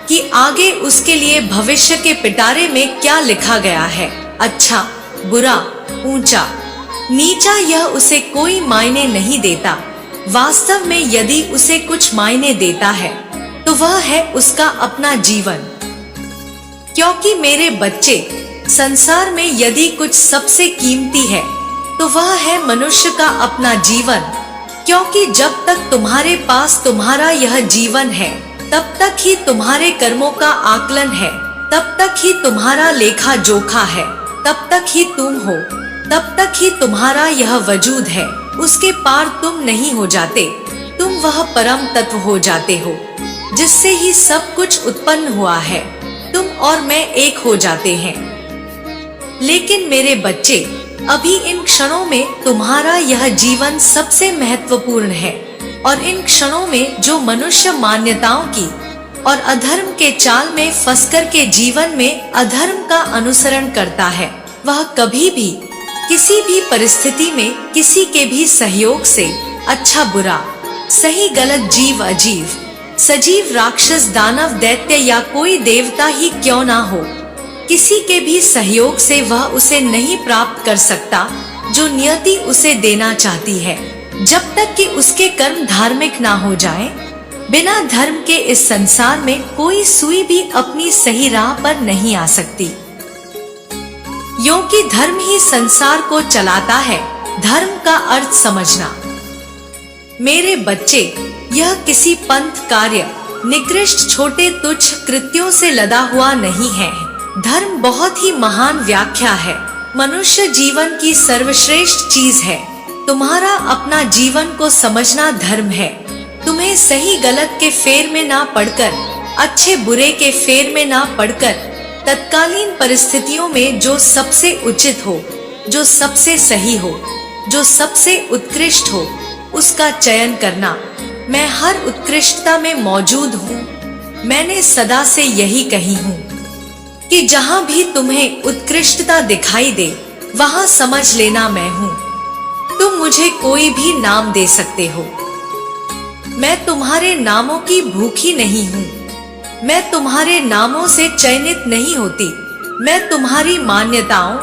कि आगे उसके लिए भविष्य के पिटारे में क्या लिखा गया है, अच्छा, बुरा, ऊंचा, नीचा, यह उसे कोई मायने नहीं देता। वास्तव में यदि उसे कुछ मायने देता है तो वह है उसका अपना जीवन। क्योंकि मेरे बच्चे, संसार में यदि कुछ सबसे कीमती है तो वह है मनुष्य का अपना जीवन। क्योंकि जब तक तुम्हारे पास तुम्हारा यह जीवन है, तब तक ही तुम्हारे कर्मों का आकलन है, तब तक ही तुम्हारा लेखा जोखा है, तब तक ही तुम हो, तब तक ही तुम्हारा यह वजूद है। उसके पार तुम नहीं हो जाते, तुम वह परम तत्व हो जाते हो जिससे ही सब कुछ उत्पन्न हुआ है। तुम और मैं एक हो जाते हैं। लेकिन मेरे बच्चे, अभी इन क्षणों में तुम्हारा यह जीवन सबसे महत्वपूर्ण है, और इन क्षणों में जो मनुष्य मान्यताओं की और अधर्म के चाल में फंसकर के जीवन में अधर्म का अनुसरण करता है, वह कभी भी किसी भी परिस्थिति में किसी के भी सहयोग से, अच्छा बुरा, सही गलत, जीव अजीव, सजीव, राक्षस, दानव, दैत्य या कोई देवता ही क्यों ना हो, किसी के भी सहयोग से वह उसे नहीं प्राप्त कर सकता जो नियति उसे देना चाहती है, जब तक कि उसके कर्म धार्मिक ना हो जाएं। बिना धर्म के इस संसार में कोई सुई भी अपनी सही राह पर नहीं आ सकती। क्योंकि धर्म ही संसार को चलाता है। धर्म का अर्थ समझना। मेरे बच्चे, यह किसी पंथ कार्य, निकृष्ट छोटे तुच्छ कृत्यों से लदा हुआ नहीं है। धर्म बहुत ही महान व्याख्या है। मनुष्य जीवन की सर्वश्रेष्ठ चीज है। तुम्हारा अपना जीवन को समझना धर्म है। तुम्हें सही गलत के फेर में ना पड़कर, अच्छे बुरे के फेर में ना पड़कर, तत्कालीन परिस्थितियों में जो सबसे उचित हो, जो सबसे सही हो, जो सबसे उत्कृष्ट हो, उसका चयन करना। मैं हर उत्कृष्टता में मौजूद हूँ। मैंने सदा से यही कही हूँ कि जहाँ भी तुम्हें उत्कृष्टता दिखाई दे, वहाँ समझ लेना मैं हूँ। तुम मुझे कोई भी नाम दे सकते हो। मैं तुम्हारे नामों की भूखी नहीं हूँ। मैं तुम्हारे नामों से चयनित नहीं होती। मैं तुम्हारी मान्यताओं,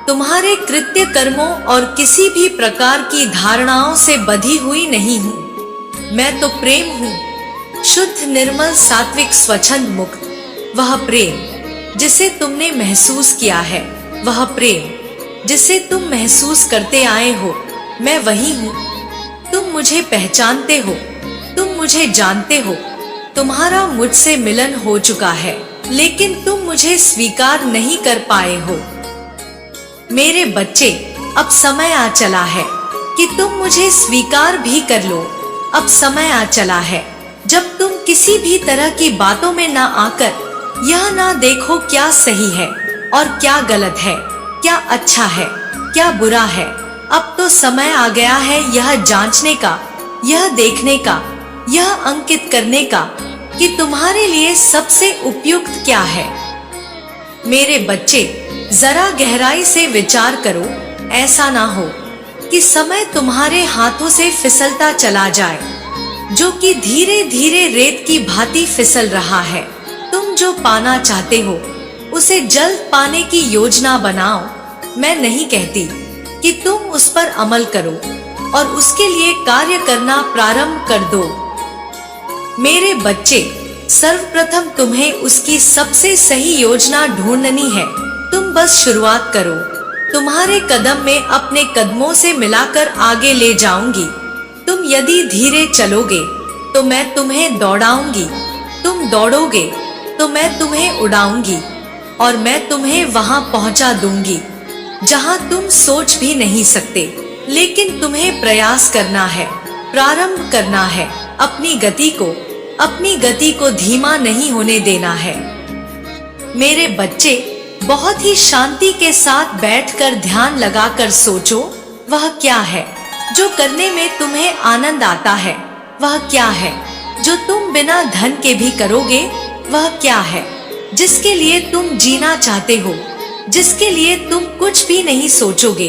तुम्हारे कृत्य कर्मों और किसी भी प्रकार की धारणाओं से बंधी हुई नहीं हूँ। मैं तो प्रेम हूँ, शुद्ध निर्मल सात्विक स्वच्छंद मुक्त। वह प्रेम जिसे तुमने महसूस किया है, वह प्रेम जिसे तुम महसूस करते आए हो, मैं वही हूँ। तुम मुझे पहचानते हो, तुम मुझे जानते हो। तुम्हारा मुझसे मिलन हो चुका है, लेकिन तुम मुझे स्वीकार नहीं कर पाए हो। मेरे बच्चे, अब समय आ चला है कि तुम मुझे स्वीकार भी कर लो। अब समय आ चला है जब तुम किसी भी तरह की बातों में ना आकर यह ना देखो क्या सही है और क्या गलत है, क्या अच्छा है, क्या बुरा है। अब तो समय आ गया है यह जांचने का, यह देखने का, यह अंकित करने का कि तुम्हारे लिए सबसे उपयुक्त क्या है। मेरे बच्चे, जरा गहराई से विचार करो। ऐसा ना हो कि समय तुम्हारे हाथों से फिसलता चला जाए, जो कि धीरे धीरे रेत की भांति फिसल रहा है। तुम जो पाना चाहते हो उसे जल्द पाने की योजना बनाओ। मैं नहीं कहती कि तुम उस पर अमल करो और उसके लिए कार्य करना प्रारंभ कर दो। मेरे बच्चे, सर्वप्रथम तुम्हें उसकी सबसे सही योजना ढूंढनी है। तुम बस शुरुआत करो। तुम्हारे कदम में अपने कदमों से मिलाकर आगे ले जाऊंगी। तुम यदि धीरे चलोगे तो मैं तुम्हें दौड़ाऊंगी। तुम दौड़ोगे तो मैं तुम्हें उड़ाऊंगी और मैं तुम्हें वहां पहुंचा दूंगी जहां तुम सोच भी नहीं सकते। लेकिन तुम्हें प्रयास करना है, प्रारंभ करना है। अपनी गति को धीमा नहीं होने देना है। मेरे बच्चे, बहुत ही शांति के साथ बैठकर ध्यान लगाकर सोचो, वह क्या है जो करने में तुम्हें आनंद आता है। वह क्या है जो तुम बिना धन के भी करोगे। वह क्या है जिसके लिए तुम जीना चाहते हो, जिसके लिए तुम कुछ भी नहीं सोचोगे,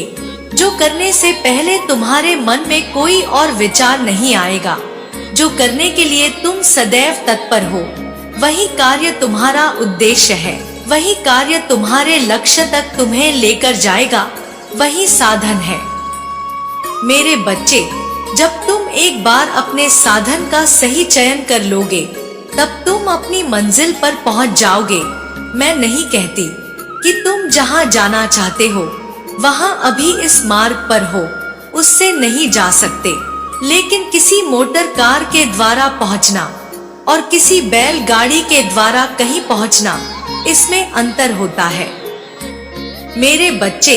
जो करने से पहले तुम्हारे मन में कोई और विचार नहीं आएगा, जो करने के लिए तुम सदैव तत्पर हो। वही कार्य तुम्हारा उद्देश्य है, वही कार्य तुम्हारे लक्ष्य तक तुम्हें लेकर जाएगा, वही साधन है। मेरे बच्चे, जब तुम एक बार अपने साधन का सही चयन कर लोगे, तब तुम अपनी मंजिल पर पहुंच जाओगे। मैं नहीं कहती कि तुम जहां जाना चाहते हो वहां अभी इस मार्ग पर हो, उससे नहीं जा सकते। लेकिन किसी मोटर कार के द्वारा पहुंचना और किसी बैलगाड़ी के द्वारा कहीं पहुंचना, इसमें अंतर होता है। मेरे बच्चे,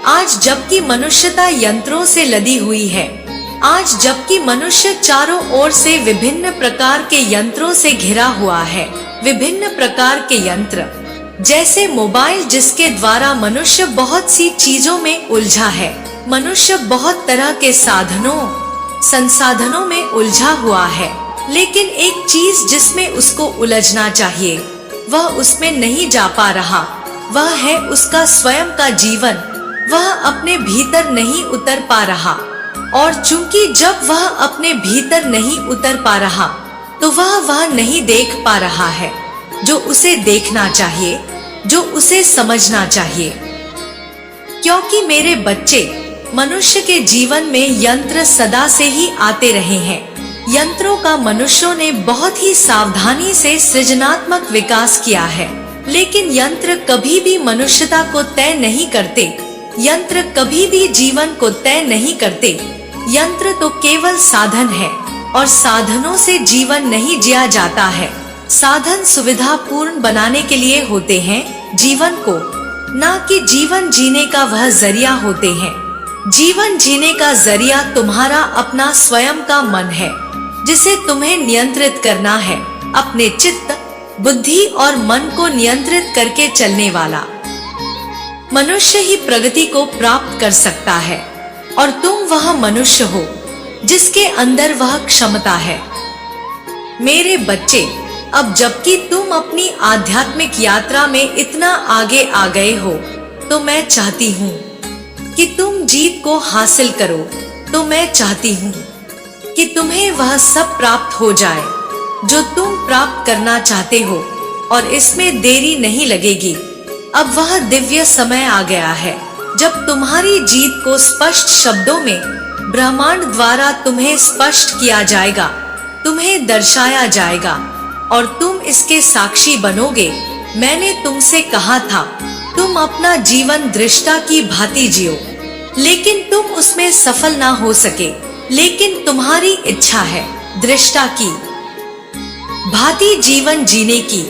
आज जबकि मनुष्यता यंत्रों से लदी हुई है, आज जबकि मनुष्य चारों ओर से विभिन्न प्रकार के यंत्रों से घिरा हुआ है, विभिन्न प्रकार के यंत्र जैसे मोबाइल, जिसके द्वारा मनुष्य बहुत सी चीजों में उलझा है। मनुष्य बहुत तरह के संसाधनों में उलझा हुआ है, लेकिन एक चीज जिसमें उसको उलझना चाहिए वह उसमें नहीं जा पा रहा। वह है उसका स्वयं का जीवन। वह अपने भीतर नहीं उतर पा रहा, और चूंकि जब वह अपने भीतर नहीं उतर पा रहा तो वह नहीं देख पा रहा है जो उसे देखना चाहिए, जो उसे समझना चाहिए। क्योंकि मेरे बच्चे, मनुष्य के जीवन में यंत्र सदा से ही आते रहे हैं। यंत्रों का मनुष्यों ने बहुत ही सावधानी से सृजनात्मक विकास किया है, लेकिन यंत्र कभी भी मनुष्यता को तय नहीं करते। यंत्र कभी भी जीवन को तय नहीं करते। यंत्र तो केवल साधन है और साधनों से जीवन नहीं जिया जाता है। साधन सुविधा पूर्ण बनाने के लिए होते हैं जीवन को, ना कि जीवन जीने का वह जरिया होते हैं। जीवन जीने का जरिया तुम्हारा अपना स्वयं का मन है, जिसे तुम्हें नियंत्रित करना है। अपने चित्त, बुद्धि और मन को नियंत्रित करके चलने वाला मनुष्य ही प्रगति को प्राप्त कर सकता है, और तुम वह मनुष्य हो जिसके अंदर वह क्षमता है। मेरे बच्चे, अब जबकि तुम अपनी आध्यात्मिक यात्रा में इतना आगे आ गए हो, तो मैं चाहती हूँ कि तुम जीत को हासिल करो। तो मैं चाहती हूँ कि तुम्हें वह सब प्राप्त हो जाए जो तुम प्राप्त करना चाहते हो, और इसमें देरी नहीं लगेगी। अब वह दिव्य समय आ गया है जब तुम्हारी जीत को स्पष्ट शब्दों में ब्रह्मांड द्वारा तुम्हें स्पष्ट किया जाएगा, तुम्हें दर्शाया जाएगा, और तुम इसके साक्षी बनोगे। मैंने तुमसे कहा था तुम अपना जीवन दृष्टा की भांति जियो, लेकिन तुम उसमें सफल ना हो सके। लेकिन तुम्हारी इच्छा है दृष्टा की भांति जीवन जीने की।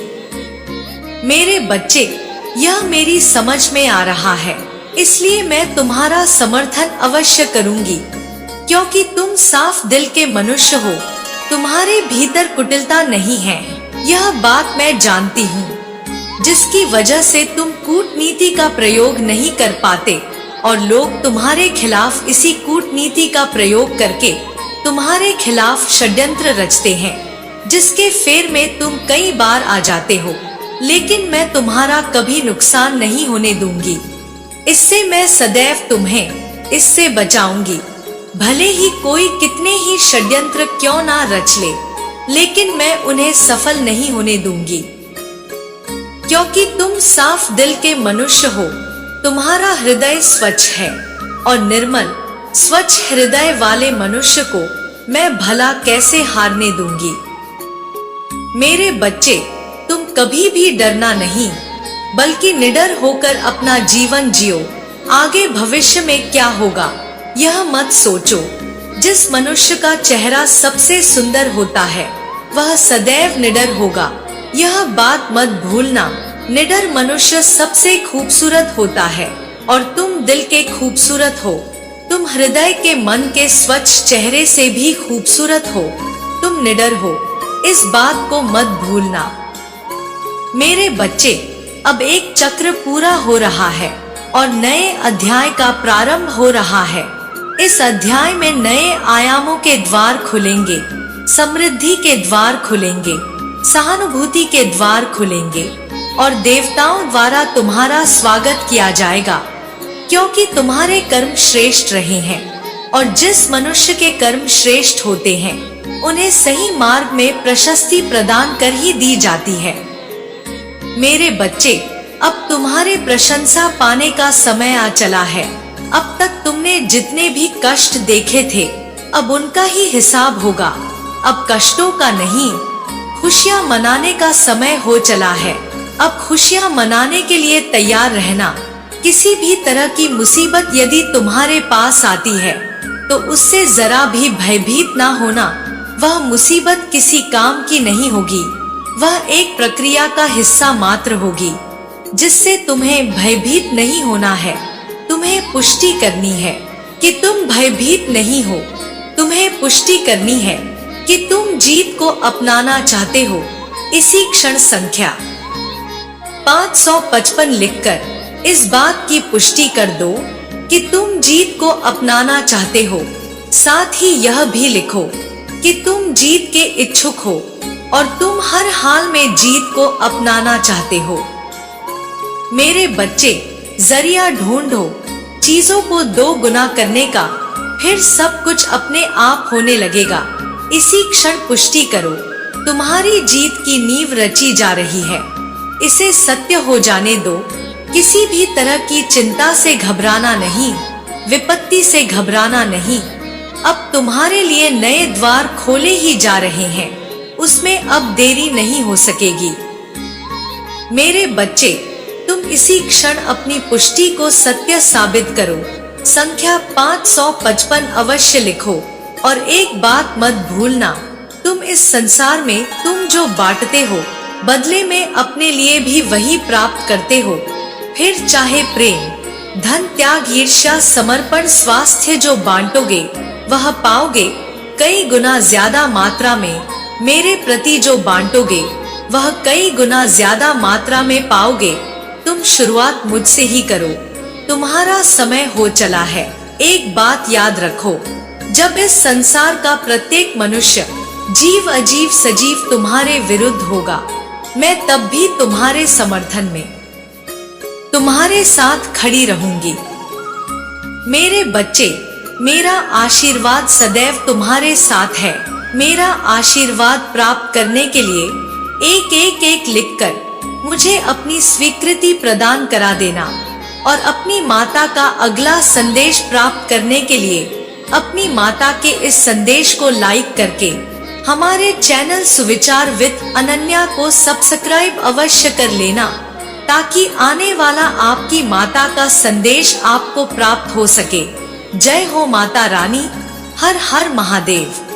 मेरे बच्चे, यह मेरी समझ में आ रहा है, इसलिए मैं तुम्हारा समर्थन अवश्य करूंगी, क्योंकि तुम साफ दिल के मनुष्य हो। तुम्हारे भीतर कुटिलता नहीं है, यह बात मैं जानती हूँ, जिसकी वजह से तुम कूटनीति का प्रयोग नहीं कर पाते, और लोग तुम्हारे खिलाफ इसी कूटनीति का प्रयोग करके तुम्हारे खिलाफ षड्यंत्र रचते हैं, जिसके फेर में तुम कई बार आ जाते हो। लेकिन मैं तुम्हारा कभी नुकसान नहीं होने दूंगी। इससे मैं सदैव तुम्हें इससे बचाऊंगी। भले ही कोई कितने ही षड्यंत्र क्यों ना रच ले, लेकिन मैं उन्हें सफल नहीं होने दूंगी, क्योंकि तुम साफ दिल के मनुष्य हो। तुम्हारा हृदय स्वच्छ है और निर्मल। स्वच्छ हृदय वाले मनुष्य को मैं भला कैसे हारने दूंगी। मेरे बच्चे, तुम कभी भी डरना नहीं, बल्कि निडर होकर अपना जीवन जियो। आगे भविष्य में क्या होगा यह मत सोचो। जिस मनुष्य का चेहरा सबसे सुंदर होता है, वह सदैव निडर होगा। यह बात मत भूलना। निडर मनुष्य सबसे खूबसूरत होता है, और तुम दिल के खूबसूरत हो। तुम हृदय के मन के स्वच्छ चेहरे से भी खूबसूरत हो। तुम निडर हो, इस बात को मत भूलना। मेरे बच्चे, अब एक चक्र पूरा हो रहा है और नए अध्याय का प्रारंभ हो रहा है। इस अध्याय में नए आयामों के द्वार खुलेंगे, समृद्धि के द्वार खुलेंगे, सहानुभूति के द्वार खुलेंगे, और देवताओं द्वारा तुम्हारा स्वागत किया जाएगा, क्योंकि तुम्हारे कर्म श्रेष्ठ रहे हैं। और जिस मनुष्य के कर्म श्रेष्ठ होते हैं, उन्हें सही मार्ग में प्रशस्ति प्रदान कर ही दी जाती है। मेरे बच्चे, अब तुम्हारे प्रशंसा पाने का समय आ चला है। अब तक तुमने जितने भी कष्ट देखे थे, अब उनका ही हिसाब होगा। अब कष्टों का नहीं, खुशियां मनाने का समय हो चला है। अब खुशियां मनाने के लिए तैयार रहना। किसी भी तरह की मुसीबत यदि तुम्हारे पास आती है, तो उससे जरा भी भयभीत ना होना। वह मुसीबत किसी काम की नहीं होगी, वह एक प्रक्रिया का हिस्सा मात्र होगी, जिससे तुम्हें भयभीत नहीं होना है। तुम्हें पुष्टि करनी है कि तुम भयभीत नहीं हो। तुम्हें पुष्टि करनी है कि तुम जीत को अपनाना चाहते हो। इसी क्षण संख्या 555 लिखकर इस बात की पुष्टि कर दो कि तुम जीत को अपनाना चाहते हो। साथ ही यह भी लिखो कि तुम जीत के इच्छुक हो और तुम हर हाल में जीत को अपनाना चाहते हो। मेरे बच्चे, जरिया ढूंढो चीजों को 2 गुना करने का, फिर सब कुछ अपने आप होने लगेगा। इसी क्षण पुष्टि करो, तुम्हारी जीत की नींव रची जा रही है। इसे सत्य हो जाने दो। किसी भी तरह की चिंता से घबराना नहीं, विपत्ति से घबराना नहीं। अब तुम्हारे लिए नए द्वार खोले ही जा रहे हैं, उसमें अब देरी नहीं हो सकेगी। मेरे बच्चे, तुम इसी क्षण अपनी पुष्टि को सत्य साबित करो। संख्या 555 अवश्य लिखो। और एक बात मत भूलना, तुम इस संसार में तुम जो बांटते हो, बदले में अपने लिए भी वही प्राप्त करते हो। फिर चाहे प्रेम, धन, त्याग, ईर्ष्या, समर्पण, स्वास्थ्य जो बांटोगे वह पाओगे कई गुना ज्यादा मात्रा में। मेरे प्रति जो बांटोगे वह कई गुना ज्यादा मात्रा में पाओगे। तुम शुरुआत मुझसे ही करो। तुम्हारा समय हो चला है। एक बात याद रखो, जब इस संसार का प्रत्येक मनुष्य, जीव, अजीव, सजीव तुम्हारे विरुद्ध होगा, मैं तब भी तुम्हारे समर्थन में, तुम्हारे साथ खड़ी रहूंगी। मेरे बच्चे, मेरा आशीर्वाद सदैव तुम्हारे साथ है। मेरा आशीर्वाद प्राप्त करने के लिए एक लिखकर मुझे अपनी स्वीकृति प्रदान करा देना। और अपनी माता का अगला संदेश प्राप्त करने के लिए अपनी माता के इस संदेश को लाइक करके हमारे चैनल सुविचार विद अनन्या को सब्सक्राइब अवश्य कर लेना, ताकि आने वाला आपकी माता का संदेश आपको प्राप्त हो सके। जय हो माता रानी। हर हर महादेव।